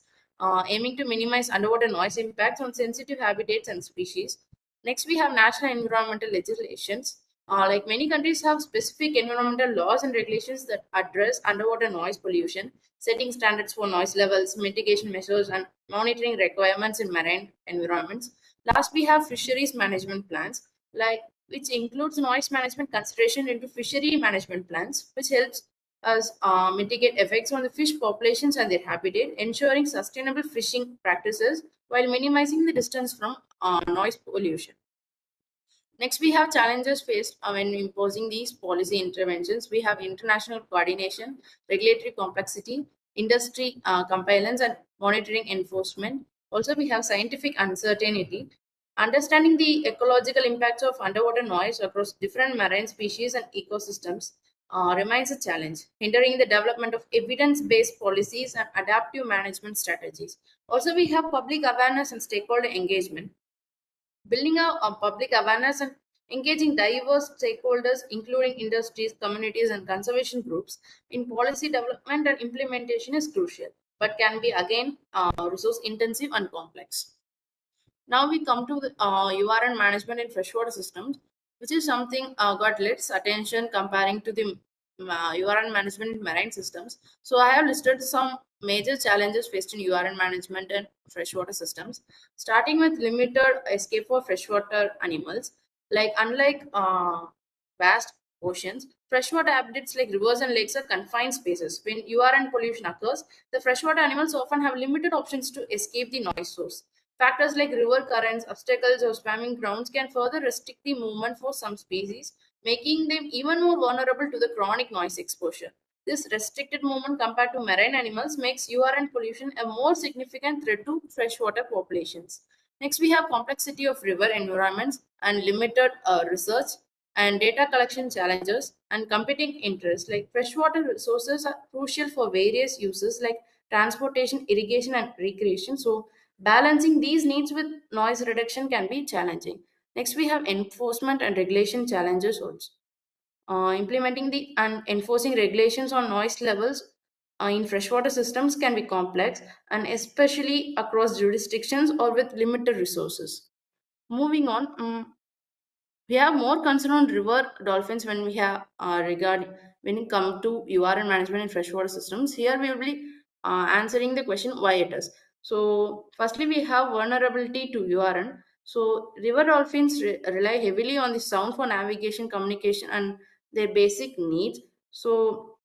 aiming to minimize underwater noise impacts on sensitive habitats and species. Next, we have national environmental legislations. Like many countries have specific environmental laws and regulations that address underwater noise pollution, setting standards for noise levels, mitigation measures, and monitoring requirements in marine environments. Last, we have fisheries management plans, like which includes noise management consideration into fishery management plans, which helps us mitigate effects on the fish populations and their habitat, ensuring sustainable fishing practices while minimizing the distance from noise pollution. Next, we have challenges faced when imposing these policy interventions. We have international coordination, regulatory complexity, industry compliance, and monitoring enforcement. Also, we have scientific uncertainty. Understanding the ecological impacts of underwater noise across different marine species and ecosystems remains a challenge, hindering the development of evidence-based policies and adaptive management strategies. Also, we have public awareness and stakeholder engagement. Building a public awareness and engaging diverse stakeholders, including industries, communities, and conservation groups, in policy development and implementation is crucial, but can be again resource intensive and complex. Now we come to the URN management in freshwater systems, which is something got less attention comparing to the URN management in marine systems. So I have listed some major challenges faced in URN management and freshwater systems, starting with limited escape for freshwater animals. Like unlike vast oceans, freshwater habitats like rivers and lakes are confined spaces. When URN pollution occurs, the freshwater animals often have limited options to escape the noise source. Factors like river currents, obstacles, or swimming grounds can further restrict the movement for some species, making them even more vulnerable to the chronic noise exposure. This restricted movement compared to marine animals makes URN pollution a more significant threat to freshwater populations. Next, we have complexity of river environments and limited research and data collection challenges and competing interests. Like freshwater resources are crucial for various uses like transportation, irrigation, and recreation. So, balancing these needs with noise reduction can be challenging. Next, we have enforcement and regulation challenges also. Implementing the and enforcing regulations on noise levels in freshwater systems can be complex, and especially across jurisdictions or with limited resources. Moving on, we have more concern on river dolphins when we have when it come to URN management in freshwater systems. Here we will be answering the question why it is. So, firstly, we have vulnerability to URN. So, river dolphins rely heavily on the sound for navigation, communication, and their basic needs. So,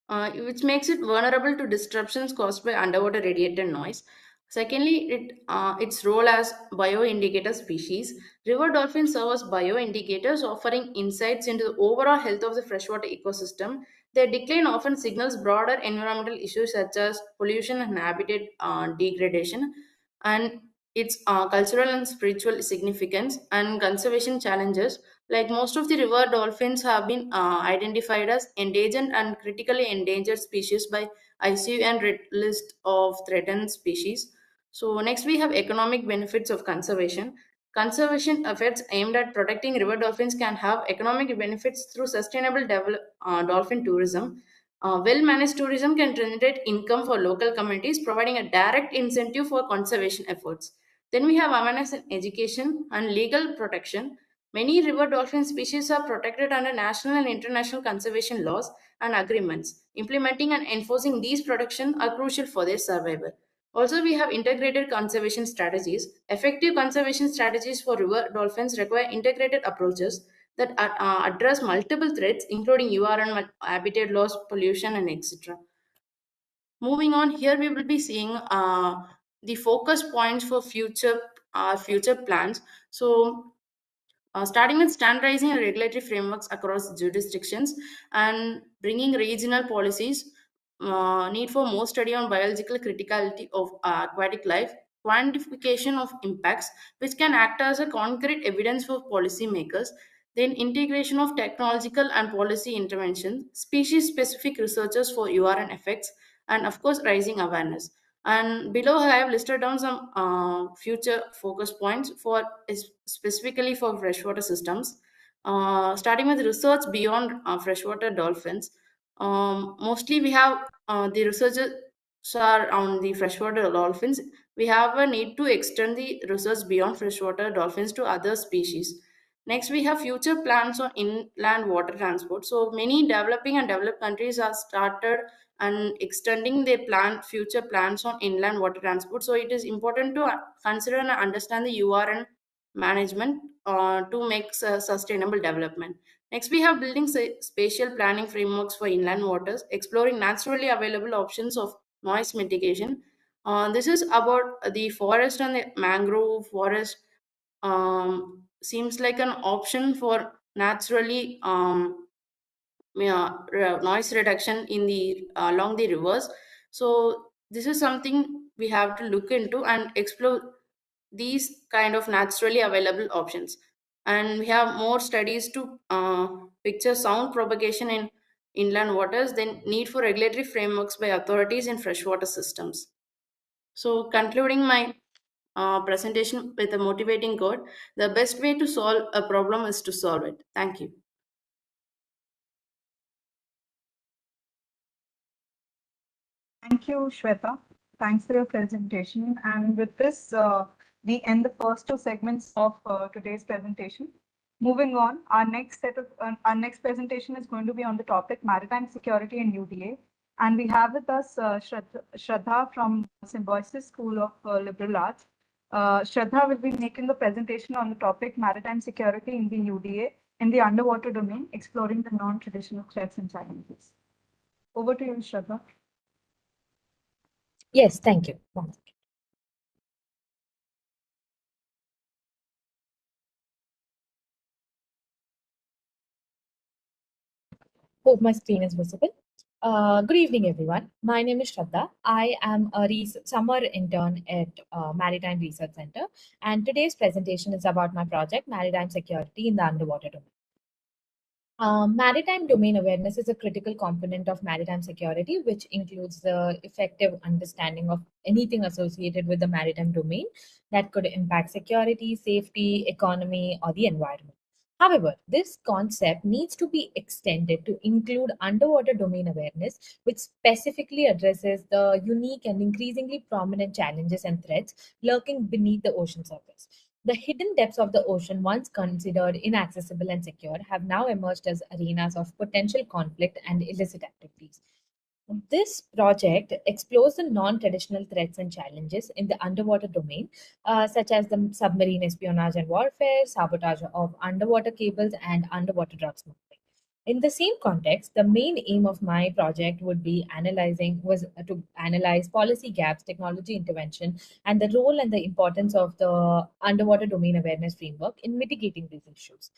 which makes it vulnerable to disruptions caused by underwater radiated noise. Secondly, its role as bioindicator species. River dolphins serve as bioindicators, offering insights into the overall health of the freshwater ecosystem. Their decline often signals broader environmental issues such as pollution and habitat degradation, and its cultural and spiritual significance and conservation challenges. Like most of the river dolphins have been identified as endangered and critically endangered species by ICU Red List of Threatened Species. So next we have economic benefits of conservation. Conservation efforts aimed at protecting river dolphins can have economic benefits through sustainable dolphin tourism. Well-managed tourism can generate income for local communities, providing a direct incentive for conservation efforts. Then we have awareness and education and legal protection. Many river dolphin species are protected under national and international conservation laws and agreements. Implementing and enforcing these protections are crucial for their survival. Also, we have integrated conservation strategies. Effective conservation strategies for river dolphins require integrated approaches that address multiple threats, including URN, habitat loss, pollution, and etc. Moving on, here we will be seeing the focus points for future plans. So, starting with standardizing regulatory frameworks across jurisdictions and bringing regional policies, need for more study on biological criticality of aquatic life, quantification of impacts, which can act as a concrete evidence for policymakers, then integration of technological and policy interventions, species-specific researchers for URN effects, and of course, rising awareness. And below, I have listed down some future focus points for specifically for freshwater systems. Starting with research beyond freshwater dolphins. Mostly, we have the researchers are on the freshwater dolphins. We have a need to extend the research beyond freshwater dolphins to other species. Next, we have future plans on inland water transport. So many developing and developed countries have started and extending their future plans on inland water transport. So it is important to consider and understand the URN management to make sustainable development. Next, we have building spatial planning frameworks for inland waters, exploring naturally available options of noise mitigation. This is about the forest and the mangrove forest. Seems like an option for naturally noise reduction in the along the rivers. So this is something we have to look into and explore these kind of naturally available options. And we have more studies to picture sound propagation in inland waters, then need for regulatory frameworks by authorities in freshwater systems. So concluding my presentation with a motivating quote: the best way to solve a problem is to solve it. Thank you. Thank you, Shweta. Thanks for your presentation. And with this, we end the first two segments of today's presentation. Moving on, our next presentation is going to be on the topic maritime security and UDA. And we have with us Shraddha from Symbiosis School of Liberal Arts. Shraddha will be making the presentation on the topic maritime security in the UDA in the underwater domain, exploring the non-traditional threats and challenges. Over to you, Shraddha. Yes, thank you. One second. Hope my screen is visible. Good evening, everyone. My name is Shraddha. I am a summer intern at Maritime Research Center, and today's presentation is about my project, Maritime Security in the Underwater Domain. Maritime domain awareness is a critical component of maritime security, which includes the effective understanding of anything associated with the maritime domain that could impact security, safety, economy, or the environment. However, this concept needs to be extended to include underwater domain awareness, which specifically addresses the unique and increasingly prominent challenges and threats lurking beneath the ocean surface. The hidden depths of the ocean, once considered inaccessible and secure, have now emerged as arenas of potential conflict and illicit activities. This project explores the non-traditional threats and challenges in the underwater domain, such as the submarine espionage and warfare, sabotage of underwater cables, and underwater drug smuggling. In the same context, the main aim of my project was to analyze policy gaps, technology intervention, and the role and the importance of the underwater domain awareness framework in mitigating these issues.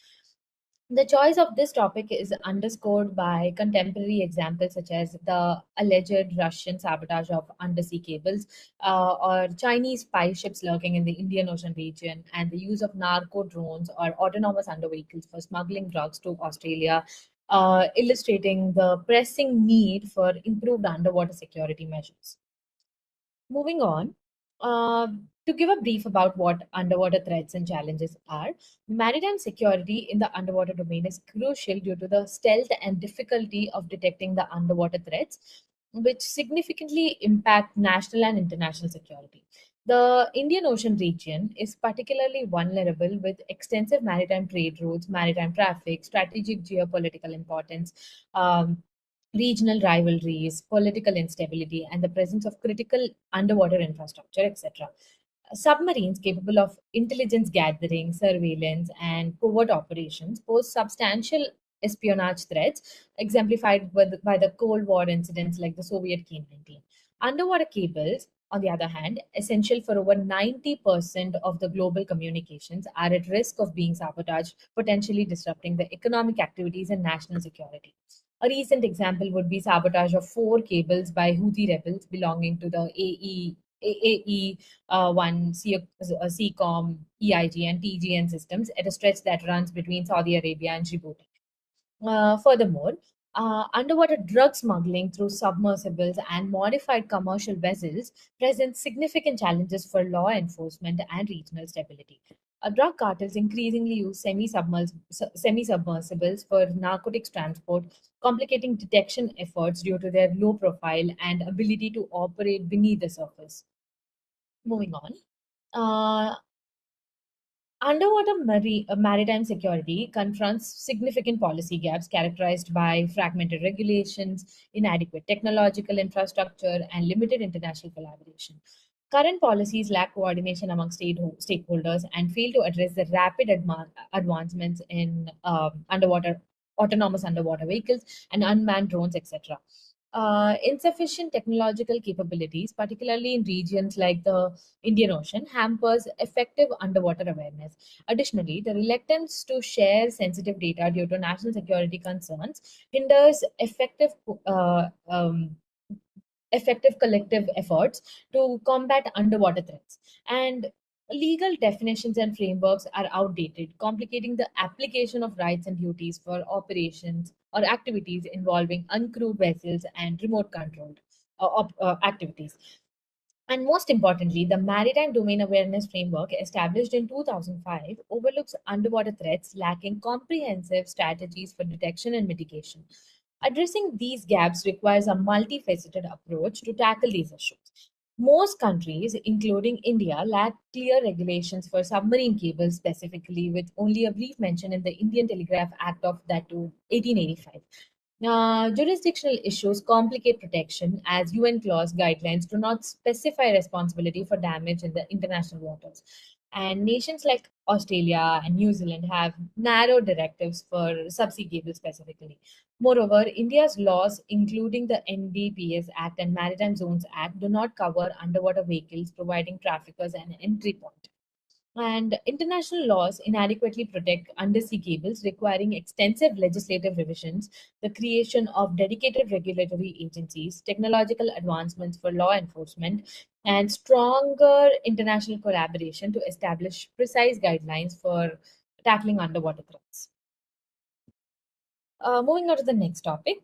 The choice of this topic is underscored by contemporary examples such as the alleged Russian sabotage of undersea cables, or Chinese spy ships lurking in the Indian Ocean region, and the use of narco drones or autonomous under vehicles for smuggling drugs to Australia, illustrating the pressing need for improved underwater security measures. Moving on, uh, to give a brief about what underwater threats and challenges are, maritime security in the underwater domain is crucial due to the stealth and difficulty of detecting the underwater threats, which significantly impact national and international security. The Indian Ocean region is particularly vulnerable with extensive maritime trade routes, maritime traffic, strategic geopolitical importance, regional rivalries, political instability, and the presence of critical underwater infrastructure, etc. Submarines capable of intelligence gathering, surveillance, and covert operations pose substantial espionage threats, exemplified by the Cold War incidents like the Soviet K-19. Underwater cables, on the other hand, essential for over 90% of the global communications, are at risk of being sabotaged, potentially disrupting the economic activities and national security. A recent example would be sabotage of 4 cables by Houthi rebels belonging to the AAE 1, CCOM, EIG, and TGN systems at a stretch that runs between Saudi Arabia and Djibouti. Furthermore, underwater drug smuggling through submersibles and modified commercial vessels presents significant challenges for law enforcement and regional stability. Drug cartels increasingly use semi-submersibles for narcotics transport, complicating detection efforts due to their low profile and ability to operate beneath the surface. Moving on. Maritime security confronts significant policy gaps characterized by fragmented regulations, inadequate technological infrastructure, and limited international collaboration. Current policies lack coordination among stakeholders and fail to address the rapid advancements in autonomous underwater vehicles and unmanned drones, etc. Insufficient technological capabilities, particularly in regions like the Indian Ocean, hampers effective underwater awareness. Additionally, the reluctance to share sensitive data due to national security concerns hinders effective collective efforts to combat underwater threats. And legal definitions and frameworks are outdated, complicating the application of rights and duties for operations or activities involving uncrewed vessels and remote controlled activities. And most importantly, the Maritime Domain Awareness Framework, established in 2005, overlooks underwater threats, lacking comprehensive strategies for detection and mitigation. Addressing these gaps requires a multifaceted approach to tackle these issues. Most countries, including India, lack clear regulations for submarine cables specifically, with only a brief mention in the Indian Telegraph Act of that to 1885. Jurisdictional issues complicate protection, as UN clause guidelines do not specify responsibility for damage in the international waters. And nations like Australia and New Zealand have narrow directives for subsea cables specifically. Moreover, India's laws, including the NDPS Act and Maritime Zones Act, do not cover underwater vehicles, providing traffickers an entry point. And international laws inadequately protect undersea cables, requiring extensive legislative revisions, the creation of dedicated regulatory agencies, technological advancements for law enforcement, and stronger international collaboration to establish precise guidelines for tackling underwater threats. Moving on to the next topic,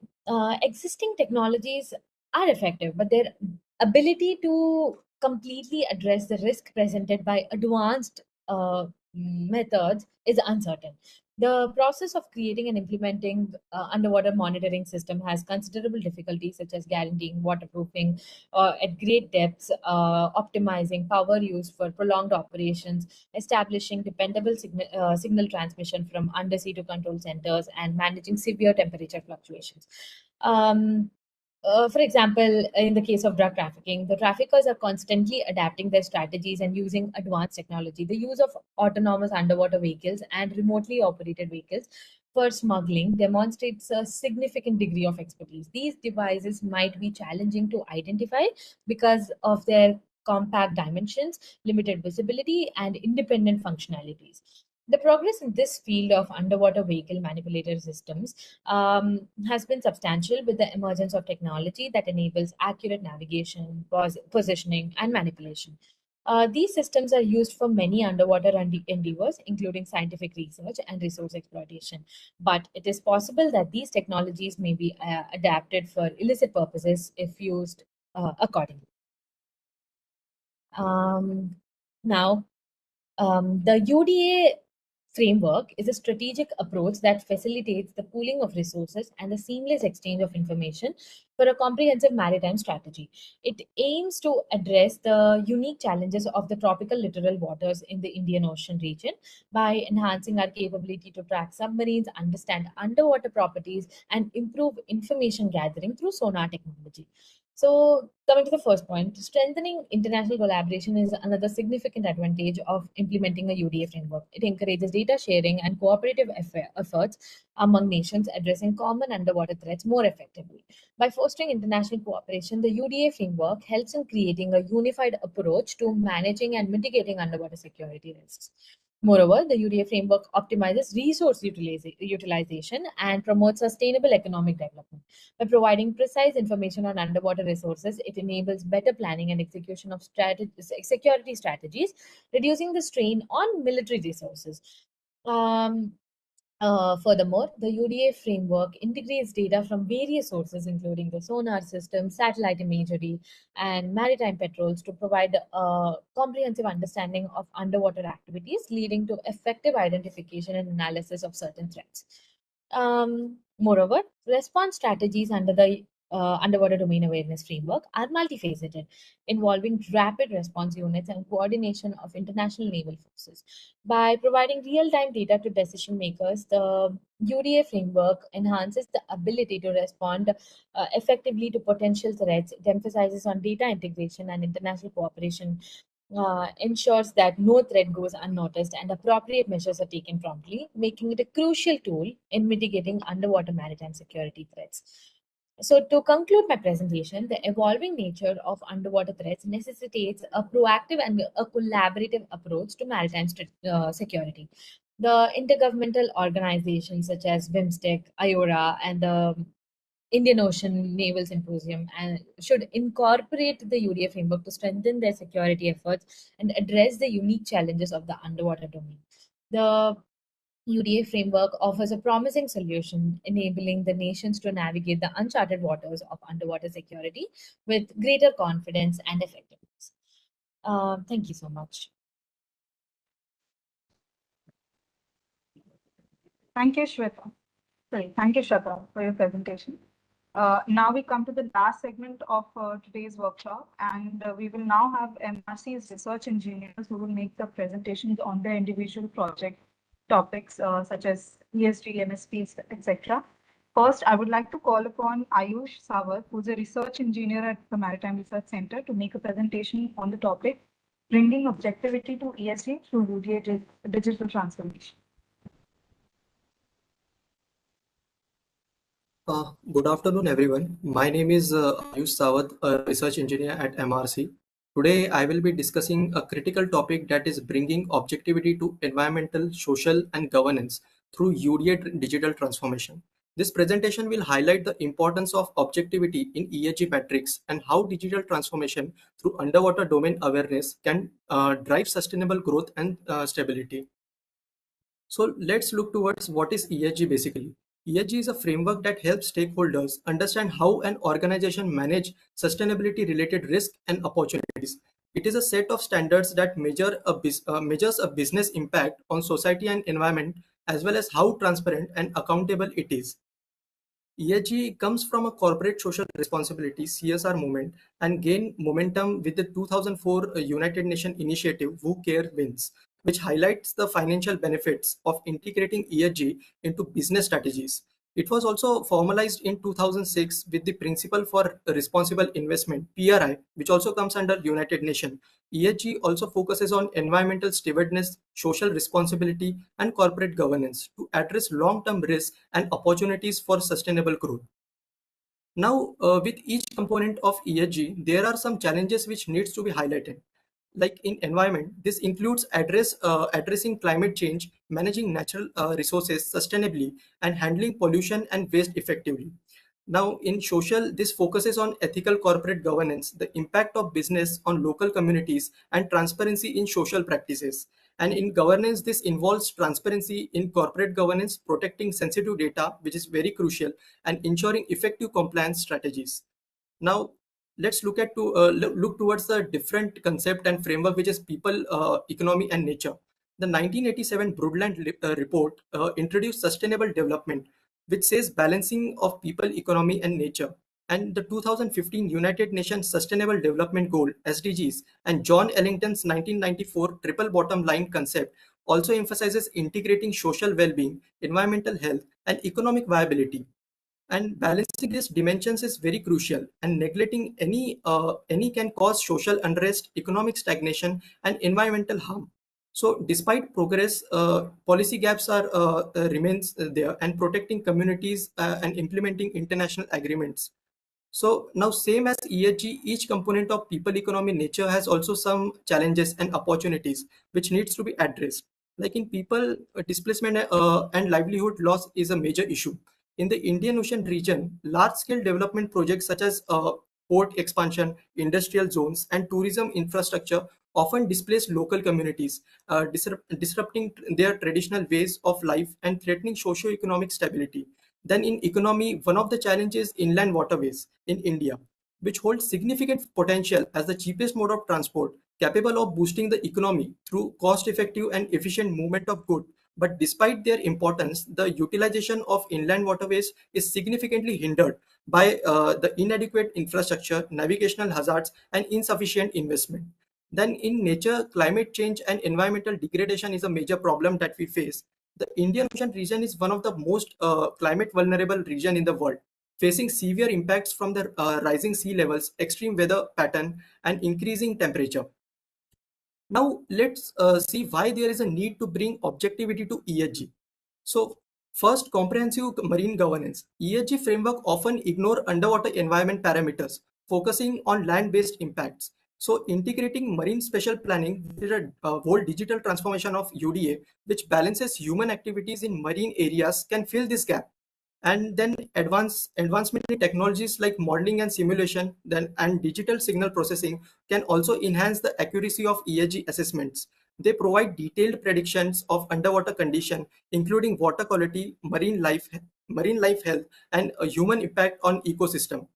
existing technologies are effective, but their ability to completely address the risk presented by advanced methods is uncertain. The process of creating and implementing underwater monitoring system has considerable difficulties, such as guaranteeing waterproofing at great depths, optimizing power use for prolonged operations, establishing dependable signal transmission from undersea to control centers, and managing severe temperature fluctuations. For example, in the case of drug trafficking, the traffickers are constantly adapting their strategies and using advanced technology. The use of autonomous underwater vehicles and remotely operated vehicles for smuggling demonstrates a significant degree of expertise. These devices might be challenging to identify because of their compact dimensions, limited visibility, and independent functionalities. The progress in this field of underwater vehicle manipulator systems has been substantial, with the emergence of technology that enables accurate navigation, positioning, and manipulation. These systems are used for many underwater endeavors, including scientific research and resource exploitation. But it is possible that these technologies may be adapted for illicit purposes if used accordingly. Now, the UDA framework is a strategic approach that facilitates the pooling of resources and the seamless exchange of information for a comprehensive maritime strategy. It aims to address the unique challenges of the tropical littoral waters in the Indian Ocean region by enhancing our capability to track submarines, understand underwater properties, and improve information gathering through sonar technology. So, coming to the first point, strengthening international collaboration is another significant advantage of implementing a UDA framework. It encourages data sharing and cooperative efforts among nations addressing common underwater threats more effectively. By fostering international cooperation, the UDA framework helps in creating a unified approach to managing and mitigating underwater security risks. Moreover, the UDA framework optimizes resource utilization and promotes sustainable economic development. By providing precise information on underwater resources, it enables better planning and execution of security strategies, reducing the strain on military resources. Furthermore, the UDA framework integrates data from various sources, including the sonar system, satellite imagery, and maritime patrols, to provide a comprehensive understanding of underwater activities, leading to effective identification and analysis of certain threats. Moreover, response strategies under the underwater domain awareness framework are multifaceted, involving rapid response units and coordination of international naval forces. By providing real-time data to decision makers, the UDA framework enhances the ability to respond effectively to potential threats. It emphasizes on data integration and international cooperation, ensures that no threat goes unnoticed and appropriate measures are taken promptly, making it a crucial tool in mitigating underwater maritime security threats. So, to conclude my presentation, the evolving nature of underwater threats necessitates a proactive and a collaborative approach to maritime security. The intergovernmental organizations such as BIMSTEC, IORA, and the Indian Ocean Naval Symposium and should incorporate the UDA framework to strengthen their security efforts and address the unique challenges of the underwater domain. The UDA framework offers a promising solution, enabling the nations to navigate the uncharted waters of underwater security with greater confidence and effectiveness. Thank you so much. Thank you, Shweta. Thank you, Shweta, for your presentation. Now we come to the last segment of today's workshop, and we will now have MRC's research engineers who will make the presentations on their individual project topics such as ESG, MSPs, etc. First, I would like to call upon Ayush Sawant, who's a research engineer at the Maritime Research Center, to make a presentation on the topic, bringing objectivity to ESG through UDA digital transformation. Good afternoon, everyone. My name is Ayush Sawant, a research engineer at MRC. Today, I will be discussing a critical topic that is bringing objectivity to environmental, social, and governance through UDA digital transformation. This presentation will highlight the importance of objectivity in ESG metrics and how digital transformation through underwater domain awareness can drive sustainable growth and stability. So let's look towards what is ESG basically. ESG is a framework that helps stakeholders understand how an organization manage sustainability related risk and opportunities. It is a set of standards that measures a business impact on society and environment, as well as how transparent and accountable it is. ESG comes from a corporate social responsibility (CSR) movement and gained momentum with the 2004 United Nations initiative Who Care Wins, which highlights the financial benefits of integrating ESG into business strategies. It was also formalized in 2006 with the Principle for Responsible Investment (PRI), which also comes under United Nations. ESG also focuses on environmental stewardship, social responsibility, and corporate governance to address long-term risks and opportunities for sustainable growth. Now, with each component of ESG, there are some challenges which needs to be highlighted. Like in environment, this includes addressing climate change, managing natural resources sustainably, and handling pollution and waste effectively. Now, in social, this focuses on ethical corporate governance, the impact of business on local communities, and transparency in social practices. And in governance, this involves transparency in corporate governance, protecting sensitive data, which is very crucial, and ensuring effective compliance strategies. Now, let's look towards the different concept and framework, which is people, economy, and nature. The 1987 Brundtland report introduced sustainable development, which says balancing of people, economy, and nature. And the 2015 United Nations Sustainable Development Goal (SDGs) and John Ellington's 1994 Triple Bottom Line concept also emphasizes integrating social well-being, environmental health, and economic viability. And balancing these dimensions is very crucial, and neglecting any can cause social unrest, economic stagnation, and environmental harm. So despite progress, policy gaps remains there, and protecting communities and implementing international agreements. So now, same as ESG, each component of people, economy, nature has also some challenges and opportunities which needs to be addressed. Like in people, displacement and livelihood loss is a major issue. In the Indian Ocean region, large-scale development projects such as port expansion, industrial zones, and tourism infrastructure often displace local communities, disrupting their traditional ways of life and threatening socio-economic stability. Then in economy, one of the challenges inland waterways in India, which hold significant potential as the cheapest mode of transport, capable of boosting the economy through cost-effective and efficient movement of goods. But despite their importance, the utilization of inland waterways is significantly hindered by the inadequate infrastructure, navigational hazards, and insufficient investment. Then in nature, climate change and environmental degradation is a major problem that we face. The Indian Ocean region is one of the most climate vulnerable region in the world, facing severe impacts from the rising sea levels, extreme weather pattern, and increasing temperature. Now let's see why there is a need to bring objectivity to ESG. So first, comprehensive marine governance. ESG framework often ignore underwater environment parameters, focusing on land-based impacts. So integrating marine spatial planning with a whole digital transformation of UDA, which balances human activities in marine areas, can fill this gap. And then advancement in technologies like modeling and simulation and digital signal processing can also enhance the accuracy of ESG assessments. They provide detailed predictions of underwater condition, including water quality, marine life health, and a human impact on ecosystem.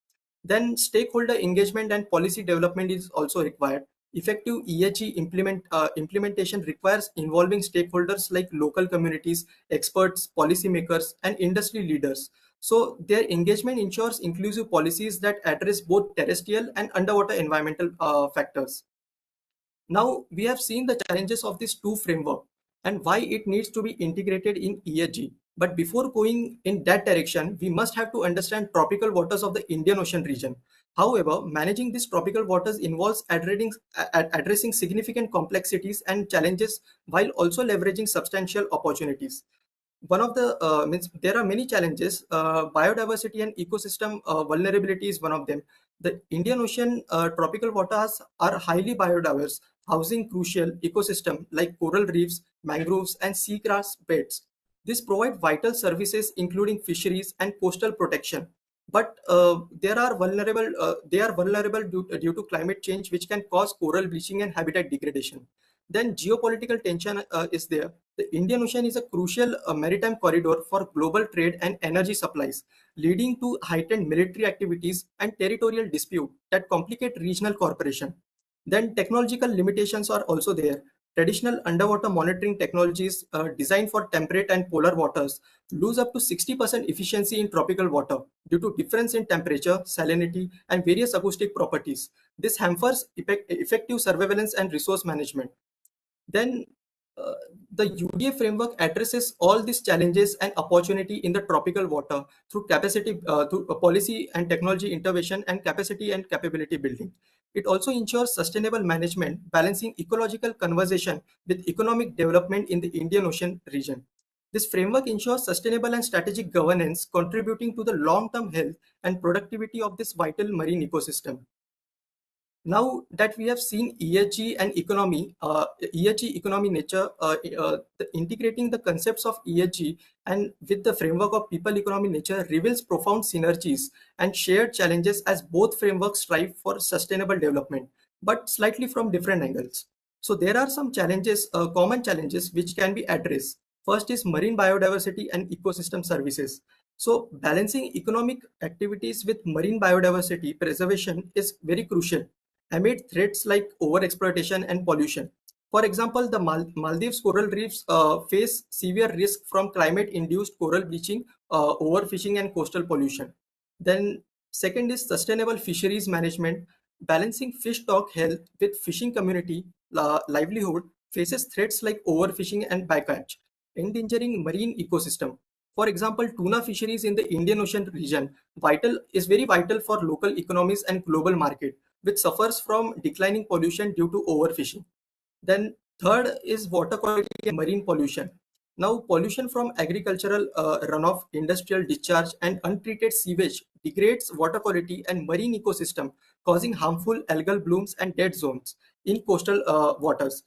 Then stakeholder engagement and policy development is also required. Effective ESG implementation requires involving stakeholders like local communities, experts, policymakers, and industry leaders. So their engagement ensures inclusive policies that address both terrestrial and underwater environmental factors. Now we have seen the challenges of this two framework and why it needs to be integrated in ESG. But before going in that direction, we must have to understand tropical waters of the Indian Ocean region. However, managing these tropical waters involves addressing significant complexities and challenges while also leveraging substantial opportunities. One of the means there are many challenges. Biodiversity and ecosystem vulnerability is one of them. The Indian Ocean tropical waters are highly biodiverse, housing crucial ecosystem like coral reefs, mangroves, and seagrass beds. This provide vital services including fisheries and coastal protection. But they are vulnerable due to climate change, which can cause coral bleaching and habitat degradation. Then geopolitical tension is there. The Indian Ocean is a crucial maritime corridor for global trade and energy supplies, leading to heightened military activities and territorial dispute that complicate regional cooperation. Then technological limitations are also there. Traditional underwater monitoring technologies designed for temperate and polar waters lose up to 60% efficiency in tropical water due to difference in temperature, salinity, and various acoustic properties. This hampers effective surveillance and resource management. Then the UDA framework addresses all these challenges and opportunity in the tropical water through policy and technology intervention and capacity and capability building. It also ensures sustainable management, balancing ecological conservation with economic development in the Indian Ocean region. This framework ensures sustainable and strategic governance, contributing to the long-term health and productivity of this vital marine ecosystem. Now that we have seen ESG and economy, ESG economy nature, integrating the concepts of ESG and with the framework of people economy nature reveals profound synergies and shared challenges as both frameworks strive for sustainable development, but slightly from different angles. So there are some challenges, common challenges which can be addressed. First is marine biodiversity and ecosystem services. So balancing economic activities with marine biodiversity preservation is very crucial amid threats like overexploitation and pollution. For example, the Maldives coral reefs face severe risk from climate-induced coral bleaching, overfishing, and coastal pollution. Then second is sustainable fisheries management. Balancing fish stock health with fishing community livelihood faces threats like overfishing and bycatch, endangering marine ecosystem. For example, tuna fisheries in the Indian Ocean region is very vital for local economies and global market, which suffers from declining pollution due to overfishing. Then third is water quality and marine pollution. Now, pollution from agricultural runoff, industrial discharge, and untreated sewage degrades water quality and marine ecosystem, causing harmful algal blooms and dead zones in coastal waters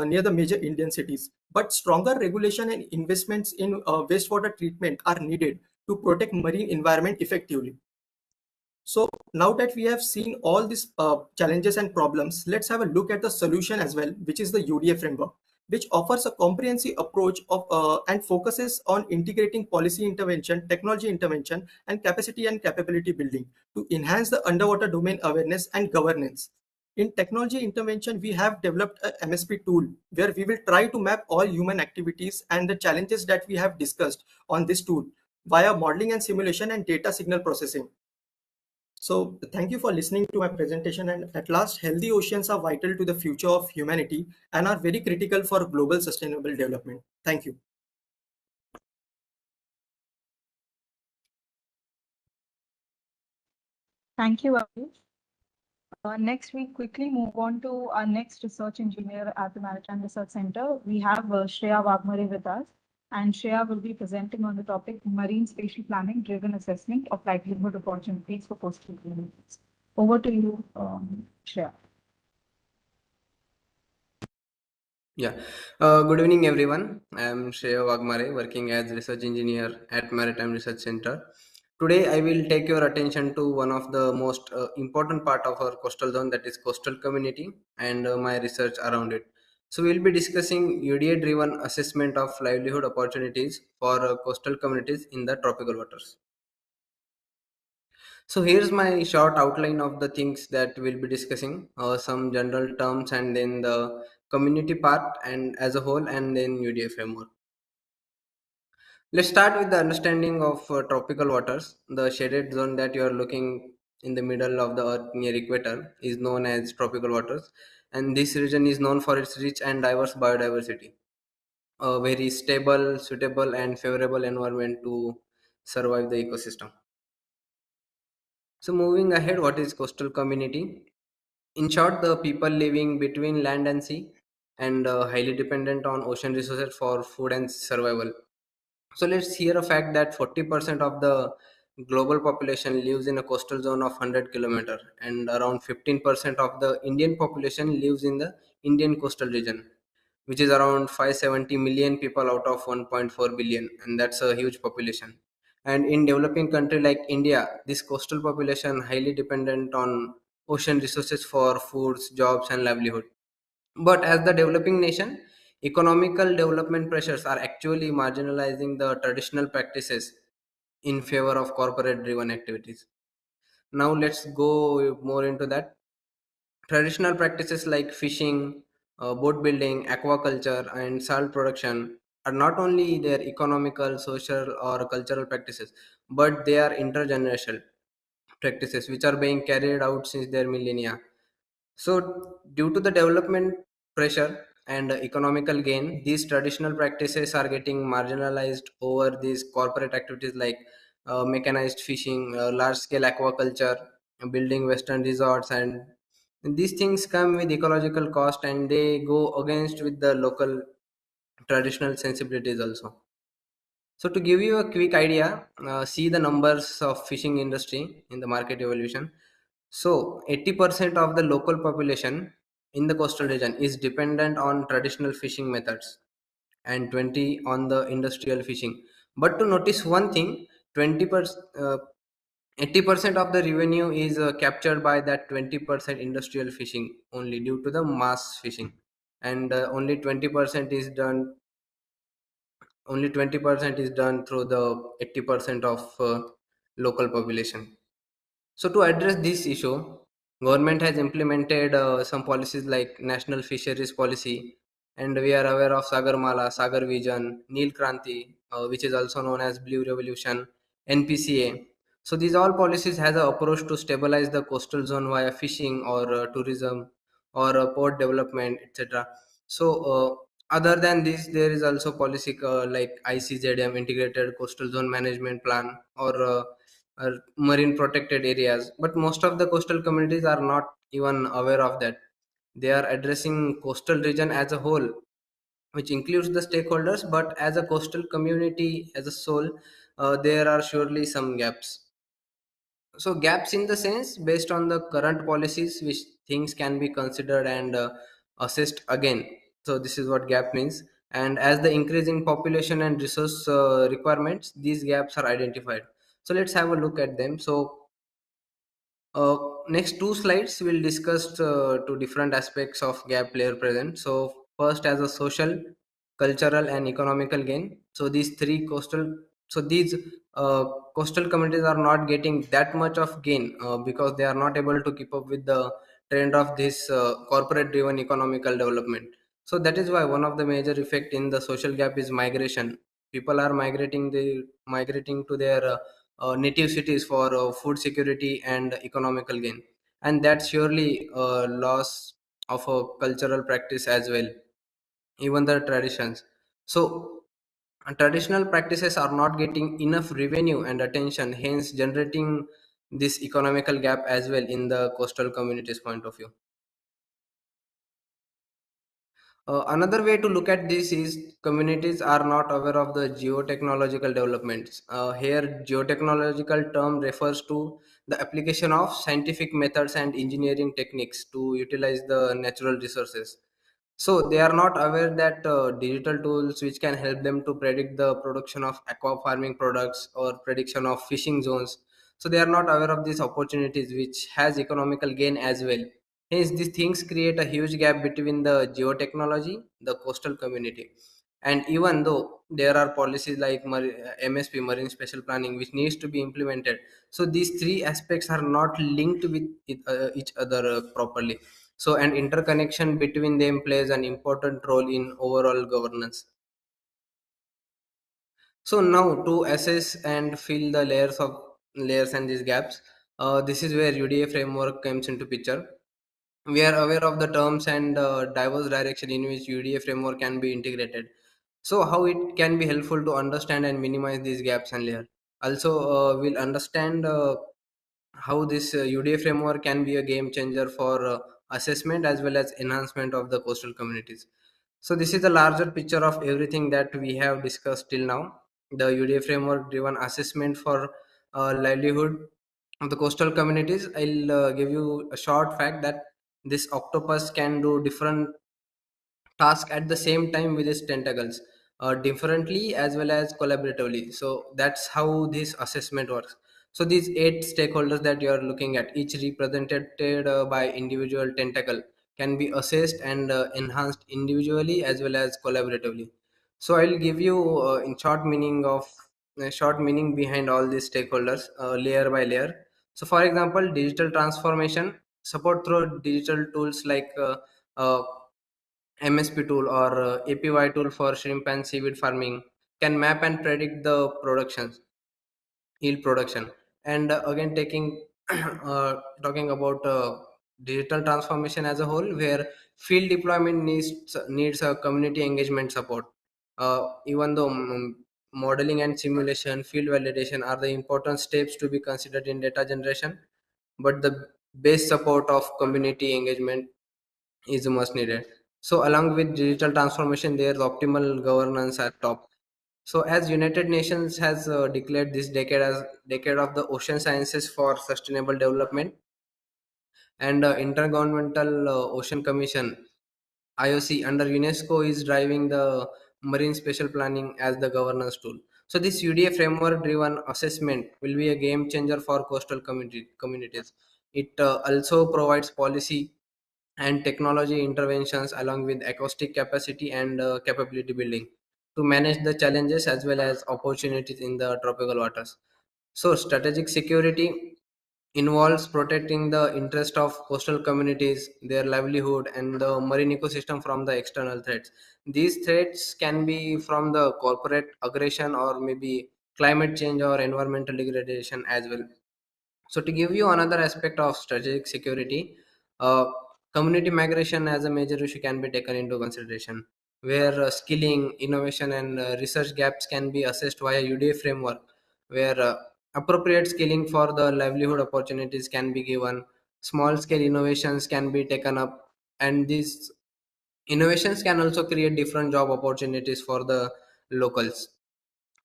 near the major Indian cities. But stronger regulation and investments in wastewater treatment are needed to protect marine environment effectively. So now that we have seen all these challenges and problems, let's have a look at the solution as well, which is the UDA framework, which offers a comprehensive approach of and focuses on integrating policy intervention, technology intervention, and capacity and capability building to enhance the underwater domain awareness and governance. In technology intervention, we have developed a MSP tool where we will try to map all human activities and the challenges that we have discussed on this tool via modeling and simulation and data signal processing. So thank you for listening to my presentation. And at last, healthy oceans are vital to the future of humanity and are very critical for global sustainable development. Thank you. Thank you, Avi. Next, we quickly move on to our next research engineer at the Maritime Research Center. We have Shreya Wagmare with us, and Shreya will be presenting on the topic Marine Spatial Planning Driven Assessment of Livelihood Opportunities for Coastal Communities. Over to you, Shreya. Yeah. Good evening, everyone. I am Shreya Wagmare, working as research engineer at Maritime Research Center. Today, I will take your attention to one of the most important part of our coastal zone, that is coastal community, and my research around it. So, we will be discussing UDA-driven assessment of livelihood opportunities for coastal communities in the tropical waters. So here's my short outline of the things that we'll be discussing, some general terms and then the community part and as a whole and then UDA framework. Let's start with the understanding of tropical waters. The shaded zone that you are looking in the middle of the earth near equator is known as tropical waters, and this region is known for its rich and diverse biodiversity, a very stable, suitable and favorable environment to survive the ecosystem. So moving ahead, what is coastal community? In short, the people living between land and sea and highly dependent on ocean resources for food and survival. So let's hear a fact that 40% of the global population lives in a coastal zone of 100 kilometer, and around 15% of the Indian population lives in the Indian coastal region, which is around 570 million people out of 1.4 billion, and that's a huge population. And in developing country like India, this coastal population highly dependent on ocean resources for foods, jobs and livelihood. But as the developing nation, economical development pressures are actually marginalizing the traditional practices in favor of corporate driven activities. Now let's go more into that. Traditional practices like fishing, boat building, aquaculture, and salt production are not only their economical, social, or cultural practices, but they are intergenerational practices which are being carried out since their millennia. So, due to the development pressure and economical gain, these traditional practices are getting marginalized over these corporate activities like mechanized fishing, large scale aquaculture, building western resorts, and these things come with ecological cost and they go against with the local traditional sensibilities also. So to give you a quick idea, see the numbers of fishing industry in the market evolution. So 80% of the local population in the coastal region is dependent on traditional fishing methods and 20 on the industrial fishing. But to notice one thing, 20%, 80% of the revenue is captured by that 20% industrial fishing only due to the mass fishing, and only 20% is done through the 80% of local population. So to address this issue, government has implemented some policies like National Fisheries Policy, and we are aware of Sagarmala, Sagar Vision, Neel Kranti, which is also known as Blue Revolution, NPCA. So these all policies has an approach to stabilize the coastal zone via fishing or tourism or port development, etc. So other than this, there is also policy like ICZM, Integrated Coastal Zone Management Plan, or marine protected areas. But most of the coastal communities are not even aware of that. They are addressing coastal region as a whole, which includes the stakeholders, but as a coastal community as a whole, there are surely some gaps. So gaps in the sense based on the current policies, which things can be considered and assessed again. So this is what gap means. And as the increasing population and resource requirements, these gaps are identified. So let's have a look at them. So next two slides will discuss two different aspects of gap layer present. So first, as a social, cultural, and economical gain. So these uh, coastal communities are not getting that much of gain because they are not able to keep up with the trend of this corporate-driven economical development. So that is why one of the major effect in the social gap is migration. People are migrating to their native cities for food security and economical gain, and that's surely a loss of a cultural practice as well, even the traditions. So traditional practices are not getting enough revenue and attention, hence generating this economical gap as well in the coastal communities point of view. Another way to look at this is communities are not aware of the geotechnological developments. Here, geotechnological term refers to the application of scientific methods and engineering techniques to utilize the natural resources. So they are not aware that digital tools which can help them to predict the production of aqua farming products or prediction of fishing zones. So they are not aware of these opportunities which has economical gain as well. Hence, these things create a huge gap between the geotechnology, the coastal community. And even though there are policies like MSP, Marine Special Planning, which needs to be implemented, so these three aspects are not linked with each other properly. So, an interconnection between them plays an important role in overall governance. So now to assess and fill the layers and these gaps, this is where UDA framework comes into picture. We are aware of the terms and diverse direction in which UDA framework can be integrated. So how it can be helpful to understand and minimize these gaps and layers. Also, we'll understand how this UDA framework can be a game changer for assessment as well as enhancement of the coastal communities. So this is the larger picture of everything that we have discussed till now. The UDA framework driven assessment for livelihood of the coastal communities. I'll give you a short fact that this octopus can do different task at the same time with its tentacles, differently as well as collaboratively. So that's how this assessment works. So these eight stakeholders that you are looking at, each represented by individual tentacle, can be assessed and enhanced individually as well as collaboratively. So I'll give you in short meaning behind all these stakeholders, layer by layer. So for example, digital transformation support through digital tools like uh, MSP tool or APY tool for shrimp and seaweed farming can map and predict the yield production. And again, taking talking about digital transformation as a whole, where field deployment needs a community engagement support. Even though modeling and simulation, field validation are the important steps to be considered in data generation, but the base support of community engagement is much needed. So along with digital transformation, there's optimal governance at top. So as United Nations has declared this decade as decade of the ocean sciences for sustainable development, and Intergovernmental Ocean Commission IOC under UNESCO is driving the marine special planning as the governance tool. So this UDA framework driven assessment will be a game changer for coastal communities. It also provides policy and technology interventions along with acoustic capacity and capability building to manage the challenges as well as opportunities in the tropical waters. So strategic security involves protecting the interest of coastal communities, their livelihood, and the marine ecosystem from the external threats. These threats can be from the corporate aggression or maybe climate change or environmental degradation as well. So to give you another aspect of strategic security, uh, community migration as a major issue can be taken into consideration, where skilling, innovation, and research gaps can be assessed via UDA framework, where appropriate skilling for the livelihood opportunities can be given, small scale innovations can be taken up, and these innovations can also create different job opportunities for the locals.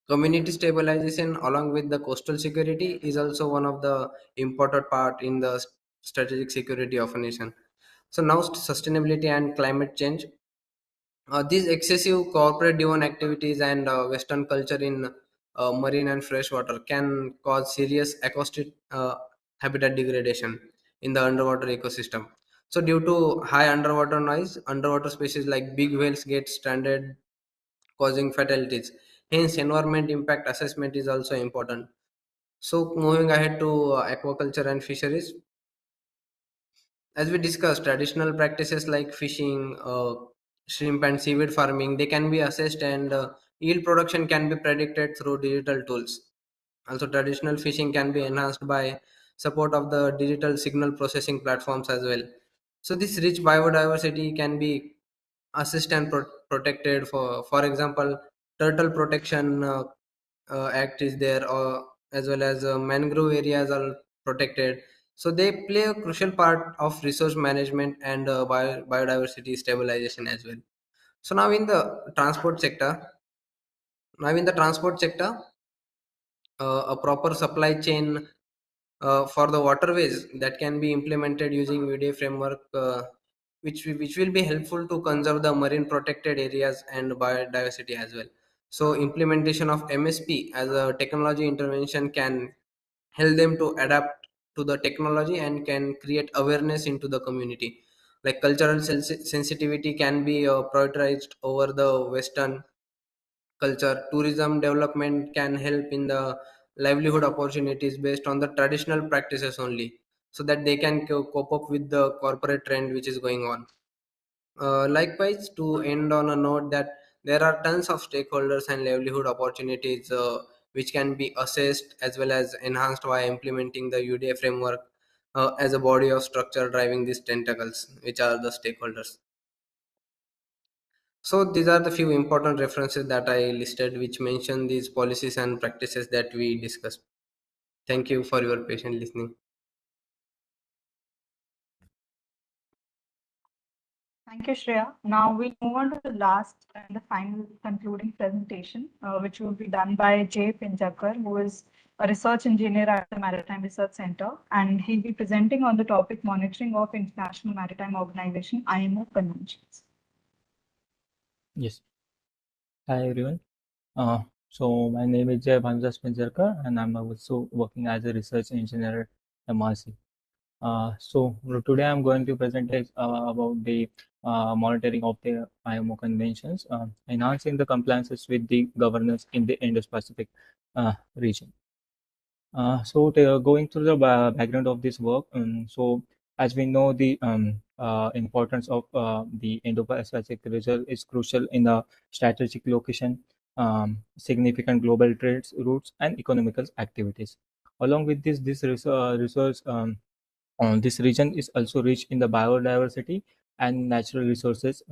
Community stabilization along with the coastal security is also one of the important part in the strategic security of a nation. So now sustainability and climate change. These excessive corporate driven activities and western culture in marine and freshwater can cause serious acoustic habitat degradation in the underwater ecosystem. So due to high underwater noise, underwater species like big whales get stranded, causing fatalities. Hence, environment impact assessment is also important. So, moving ahead to aquaculture and fisheries, as we discussed, traditional practices like fishing, shrimp, and seaweed farming they can be assessed, and yield production can be predicted through digital tools. Also, traditional fishing can be enhanced by support of the digital signal processing platforms as well. So this rich biodiversity can be assist and protected. For example, turtle protection act is there, or as well as mangrove areas are protected. So they play a crucial part of resource management and biodiversity stabilization as well. So now in the transport sector, a proper supply chain for the waterways that can be implemented using UDA framework, which will be helpful to conserve the marine protected areas and biodiversity as well. So implementation of MSP as a technology intervention can help them to adapt to the technology and can create awareness into the community. Like cultural sensitivity can be prioritized over the Western culture. Tourism development can help in the livelihood opportunities based on the traditional practices only, so that they can cope up with the corporate trend which is going on. Likewise, to end on a note that there are tons of stakeholders and livelihood opportunities which can be assessed as well as enhanced by implementing the UDA framework as a body of structure driving these tentacles, which are the stakeholders. So these are the few important references that I listed, which mention these policies and practices that we discussed. Thank you for your patient listening. Thank you, Shreya. Now we'll move on to the last and the final concluding presentation, which will be done by Jay Pinjakar, who is a research engineer at the Maritime Research Center, and he'll be presenting on the topic monitoring of International Maritime Organization IMO conventions. Yes. Hi everyone. So my name is Jay Pinjakar, and I'm also working as a research engineer at MRC. So today I'm going to present about the monitoring of the IMO conventions, enhancing the compliances with the governance in the Indo-Pacific region. Going through the background of this work, so as we know, the importance of the Indo-Pacific region is crucial in the strategic location, significant global trades routes, and economical activities. Along with this resource, this region is also rich in the biodiversity and natural resources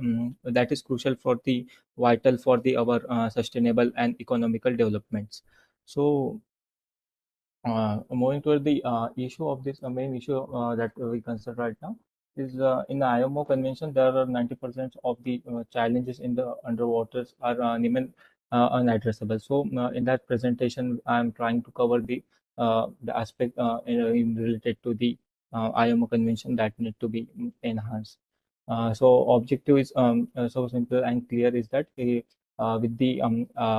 that is crucial for the vital for the our sustainable and economical developments. So moving toward the issue of this main issue that we consider right now is in the IMO convention, there are 90% of the challenges in the underwaters are unaddressable. So in that presentation, I'm trying to cover the aspect related to the IMO convention that need to be enhanced. So objective is so simple and clear is that with the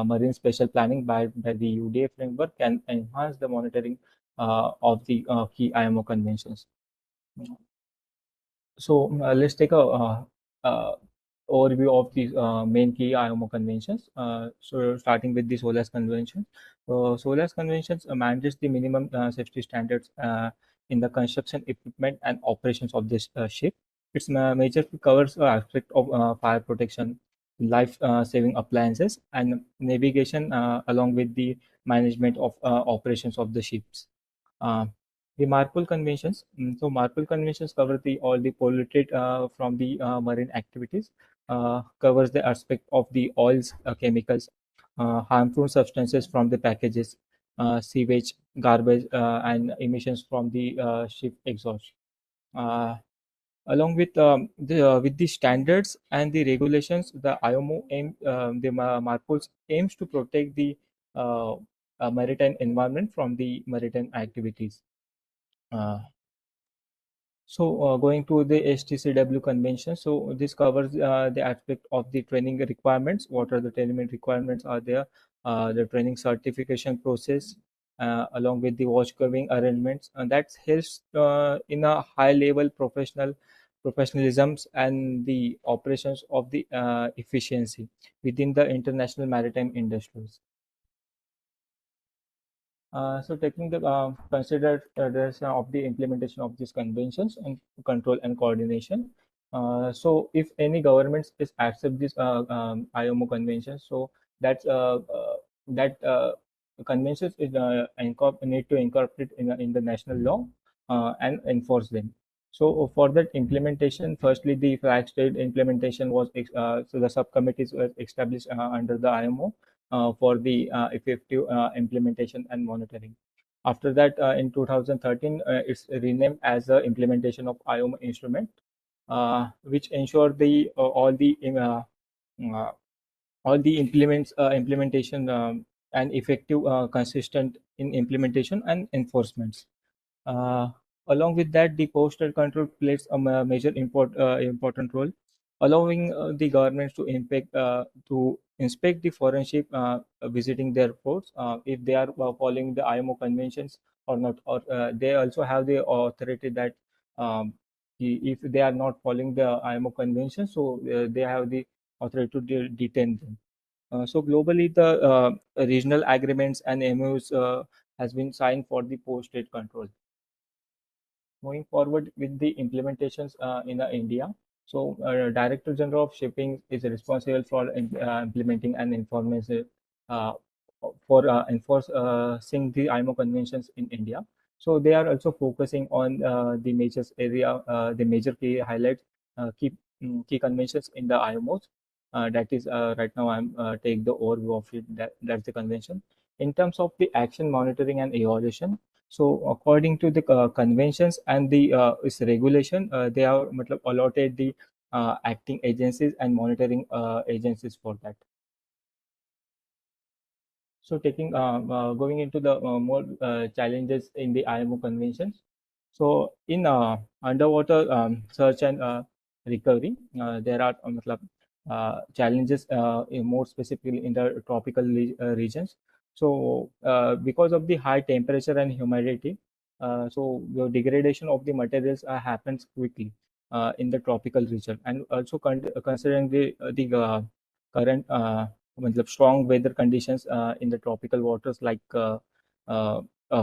marine special planning by the UDA framework can enhance the monitoring of the key IMO conventions. So let's take a overview of the main key IMO conventions. So starting with the SOLAS convention. SOLAS conventions manages the minimum safety standards in the construction, equipment, and operations of this ship. Its majorly covers aspect of fire protection, life-saving appliances, and navigation, along with the management of operations of the ships. Uh, the MARPOL conventions. So MARPOL conventions cover the all the polluted from the marine activities, covers the aspect of the oils, chemicals, harmful substances from the packages, sewage, garbage, and emissions from the ship exhaust. Uh, Along with the standards and the regulations, the IMO MARPOL aims to protect the uh, maritime environment from the maritime activities. Uh, Going to the HTCW convention, so this covers the aspect of the training requirements. What are the training requirements are there? The training certification process, along with the watch curving arrangements, and that helps in a high level professionalisms and the operations of the efficiency within the international maritime industries. Taking the consideration of the implementation of these conventions and control and coordination. So, if any governments is accept this IMO convention, so that conventions is, need to incorporate in the national law and enforce them. So for that implementation, firstly, the flag state implementation was so the subcommittees were established under the IMO for the effective implementation and monitoring. After that, in 2013, it's renamed as the implementation of IMO instrument, which ensure the uh, all the implementation and effective, consistent in implementation and enforcements. Uh, Along with that, the postal control plays a major important role, allowing the governments to inspect the foreign ship visiting their ports if they are following the IMO conventions or not, or they also have the authority that um, if they are not following the IMO convention, so they have the authority to detain them. So globally, the regional agreements and MOUs has been signed for the post-trade control. Moving forward with the implementations in India, so Director General of Shipping is responsible for implementing and information uh, for enforcing the IMO conventions in India. So they are also focusing on the major key highlights, key conventions in the IMOs. That is right now I'm take the overview of it. That's the convention. In terms of the action monitoring and evaluation, so according to the conventions and the its regulation, they have allotted the acting agencies and monitoring agencies for that. So going into the more challenges in the IMO conventions. So in underwater search and recovery, there are challenges more specifically in the tropical regions. So because of the high temperature and humidity, so the degradation of the materials happens quickly in the tropical region, and also considering the current strong weather conditions in the tropical waters, like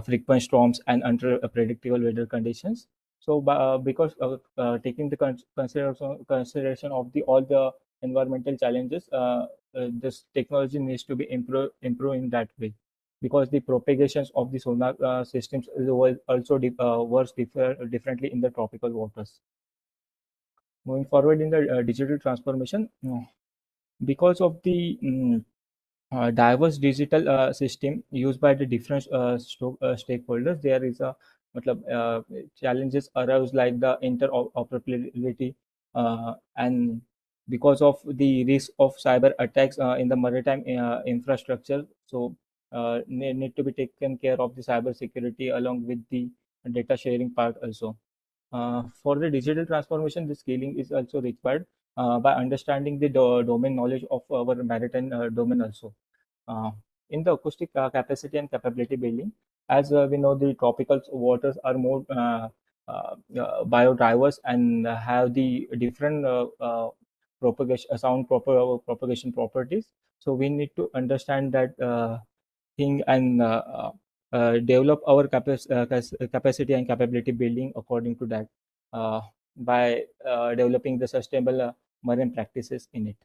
frequent storms and unpredictable weather conditions. So because of taking the consideration of all the environmental challenges, this technology needs to be improved in that way, because the propagations of the sonar systems also works differently in the tropical waters. Moving forward in the digital transformation, because of the diverse digital system used by the different stakeholders, there is a challenges arise like the interoperability, and because of the risk of cyber attacks in the maritime infrastructure, so need to be taken care of the cyber security along with the data sharing part also. For the digital transformation, the scaling is also required by understanding the domain knowledge of our maritime domain also. Uh, in the acoustic capacity and capability building, as we know, the tropical waters are more biodiverse and have the different propagation properties. So we need to understand that thing and develop our capacity and capability building according to that, by developing the sustainable marine practices in it.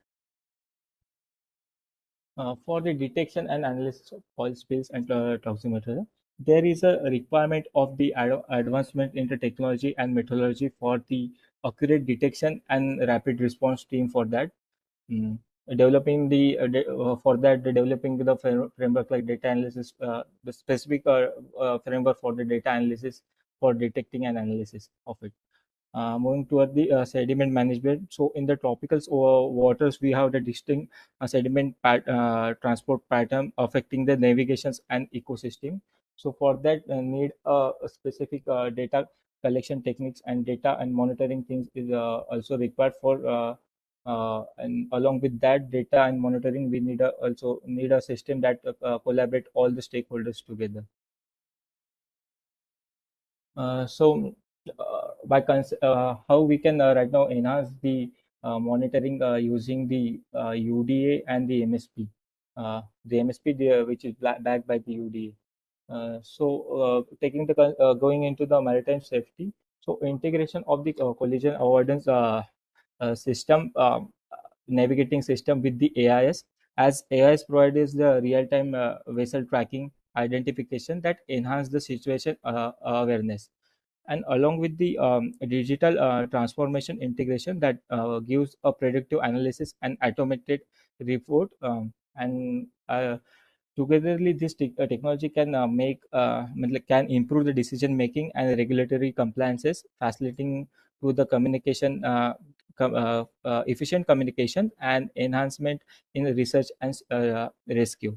For the detection and analysis of oil spills and toxic material, there is a requirement of the advancement in the technology and methodology for the accurate detection and rapid response team for that. Mm. Developing for that, developing the framework like data analysis, the specific framework for the data analysis for detecting and analysis of it. Moving toward the sediment management. So in the tropical waters, we have the distinct sediment transport pattern affecting the navigations and ecosystem. So for that, need a specific data collection techniques and data and monitoring things is also required for. And along with that data and monitoring, we also need a system that collaborate all the stakeholders together. So how we can right now enhance the monitoring using the UDA and the MSP, which is backed by the UDA. Taking the going into the maritime safety, so integration of the collision avoidance system, navigating system with the AIS, as AIS provides the real-time vessel tracking identification that enhance the situation awareness. And along with the digital transformation integration that gives a predictive analysis and automated report, and togetherly this technology can can improve the decision making and regulatory compliances, facilitating to the communication efficient communication and enhancement in research and rescue.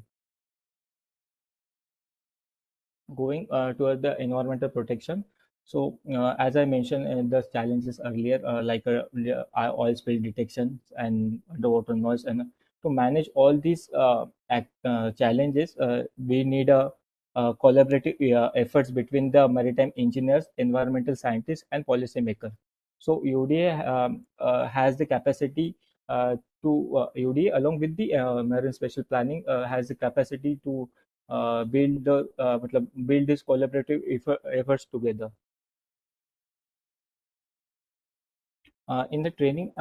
Going toward the environmental protection. So, as I mentioned in the challenges earlier, like oil spill detection and underwater noise, and to manage all these challenges, we need a collaborative efforts between the maritime engineers, environmental scientists, and policymakers. So, UDA has the capacity UDA along with the marine special planning has the capacity to build this collaborative efforts together. In the training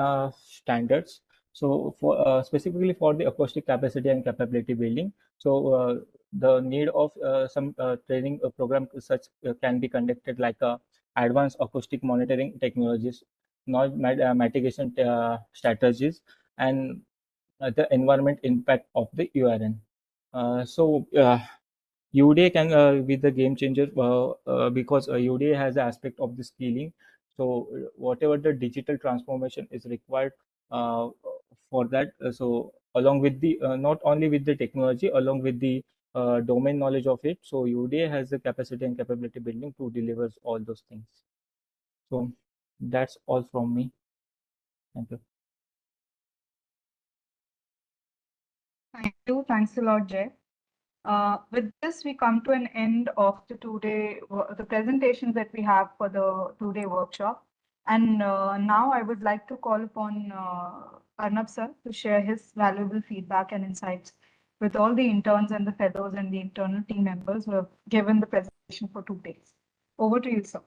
standards, so for specifically for the acoustic capacity and capability building, so the need of some training program such can be conducted like advanced acoustic monitoring technologies, noise mitigation strategies, and the environment impact of the URN. UDA can be the game changer because UDA has the aspect of the skilling. So whatever the digital transformation is required uh, for that, so along with the not only with the technology, along with the domain knowledge of it, so UDA has the capacity and capability building to deliver all those things. So that's all from me. Thank you. Thank you. Thanks a lot, Jay. With this, we come to an end of the presentations that we have for the two-day workshop. And now I would like to call upon Arnab sir to share his valuable feedback and insights with all the interns and the fellows and the internal team members who have given the presentation for 2 days. Over to you, sir.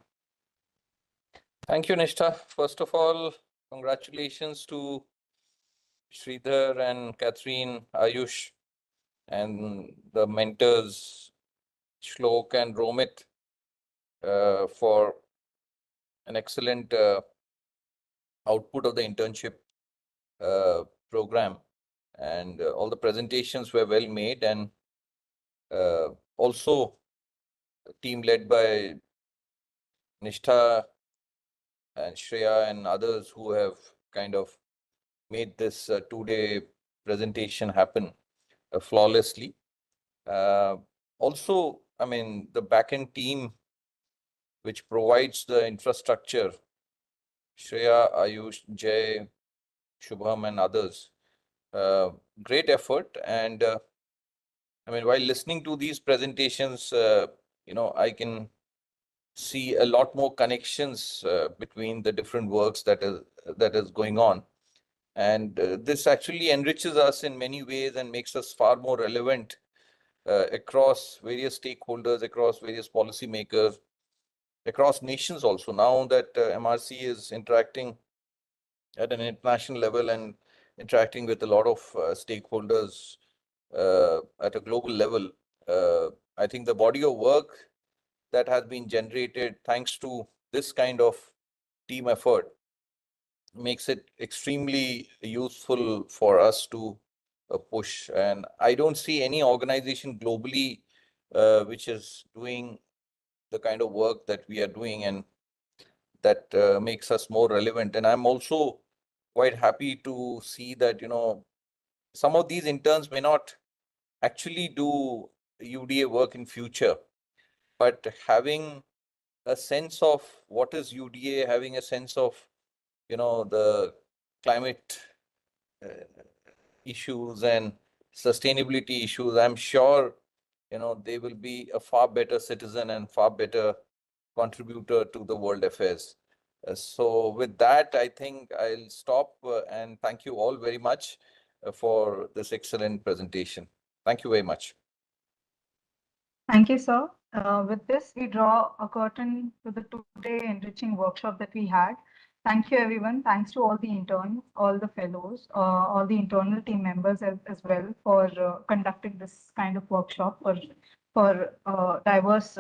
Thank you, Nishtha. First of all, congratulations to Sridhar and Catherine, Ayush, and the mentors, Shlok and Romit, for an excellent output of the internship program. And all the presentations were well made, and also a team led by Nishtha and Shreya and others who have kind of made this 2-day presentation happen flawlessly. Also, I mean, the backend team which provides the infrastructure, Shreya, Ayush, Jay, Shubham, and others, great effort. And I mean, while listening to these presentations, I can see a lot more connections between the different works that is going on. And this actually enriches us in many ways and makes us far more relevant across various stakeholders, across various policymakers, across nations also. Now that MRC is interacting at an international level and interacting with a lot of stakeholders at a global level, I think the body of work that has been generated thanks to this kind of team effort makes it extremely useful for us to push. And I don't see any organization globally which is doing the kind of work that we are doing, and that makes us more relevant. And I'm also quite happy to see that, some of these interns may not actually do UDA work in future, but having a sense of what is UDA, having a sense of, the climate issues and sustainability issues, I'm sure, they will be a far better citizen and far better contributor to the world affairs. So with that, I think I'll stop and thank you all very much for this excellent presentation. Thank you very much. Thank you, sir. With this, we draw a curtain to the 2-day enriching workshop that we had. Thank you, everyone. Thanks to all the interns, all the fellows, all the internal team members as well for conducting this kind of workshop, for for diverse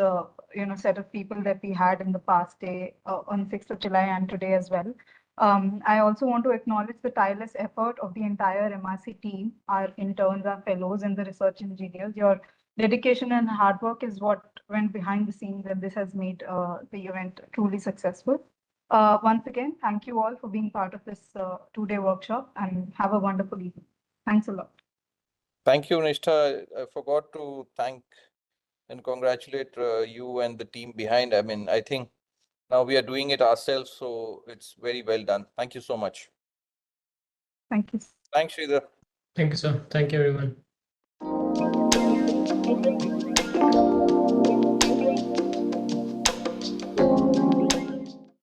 set of people that we had in the past day on 6th of July and today as well. I also want to acknowledge the tireless effort of the entire MRC team, our interns, our fellows, and the research engineers. Your dedication and hard work is what went behind the scenes, and this has made the event truly successful. Once again, thank you all for being part of this two-day workshop, and have a wonderful evening. Thanks a lot. Thank you, Nishtha. I forgot to thank and congratulate you and the team behind. I mean, I think now we are doing it ourselves, so it's very well done. Thank you so much. Thank you. Thanks, Sridhar. Thank you, sir. Thank you, everyone.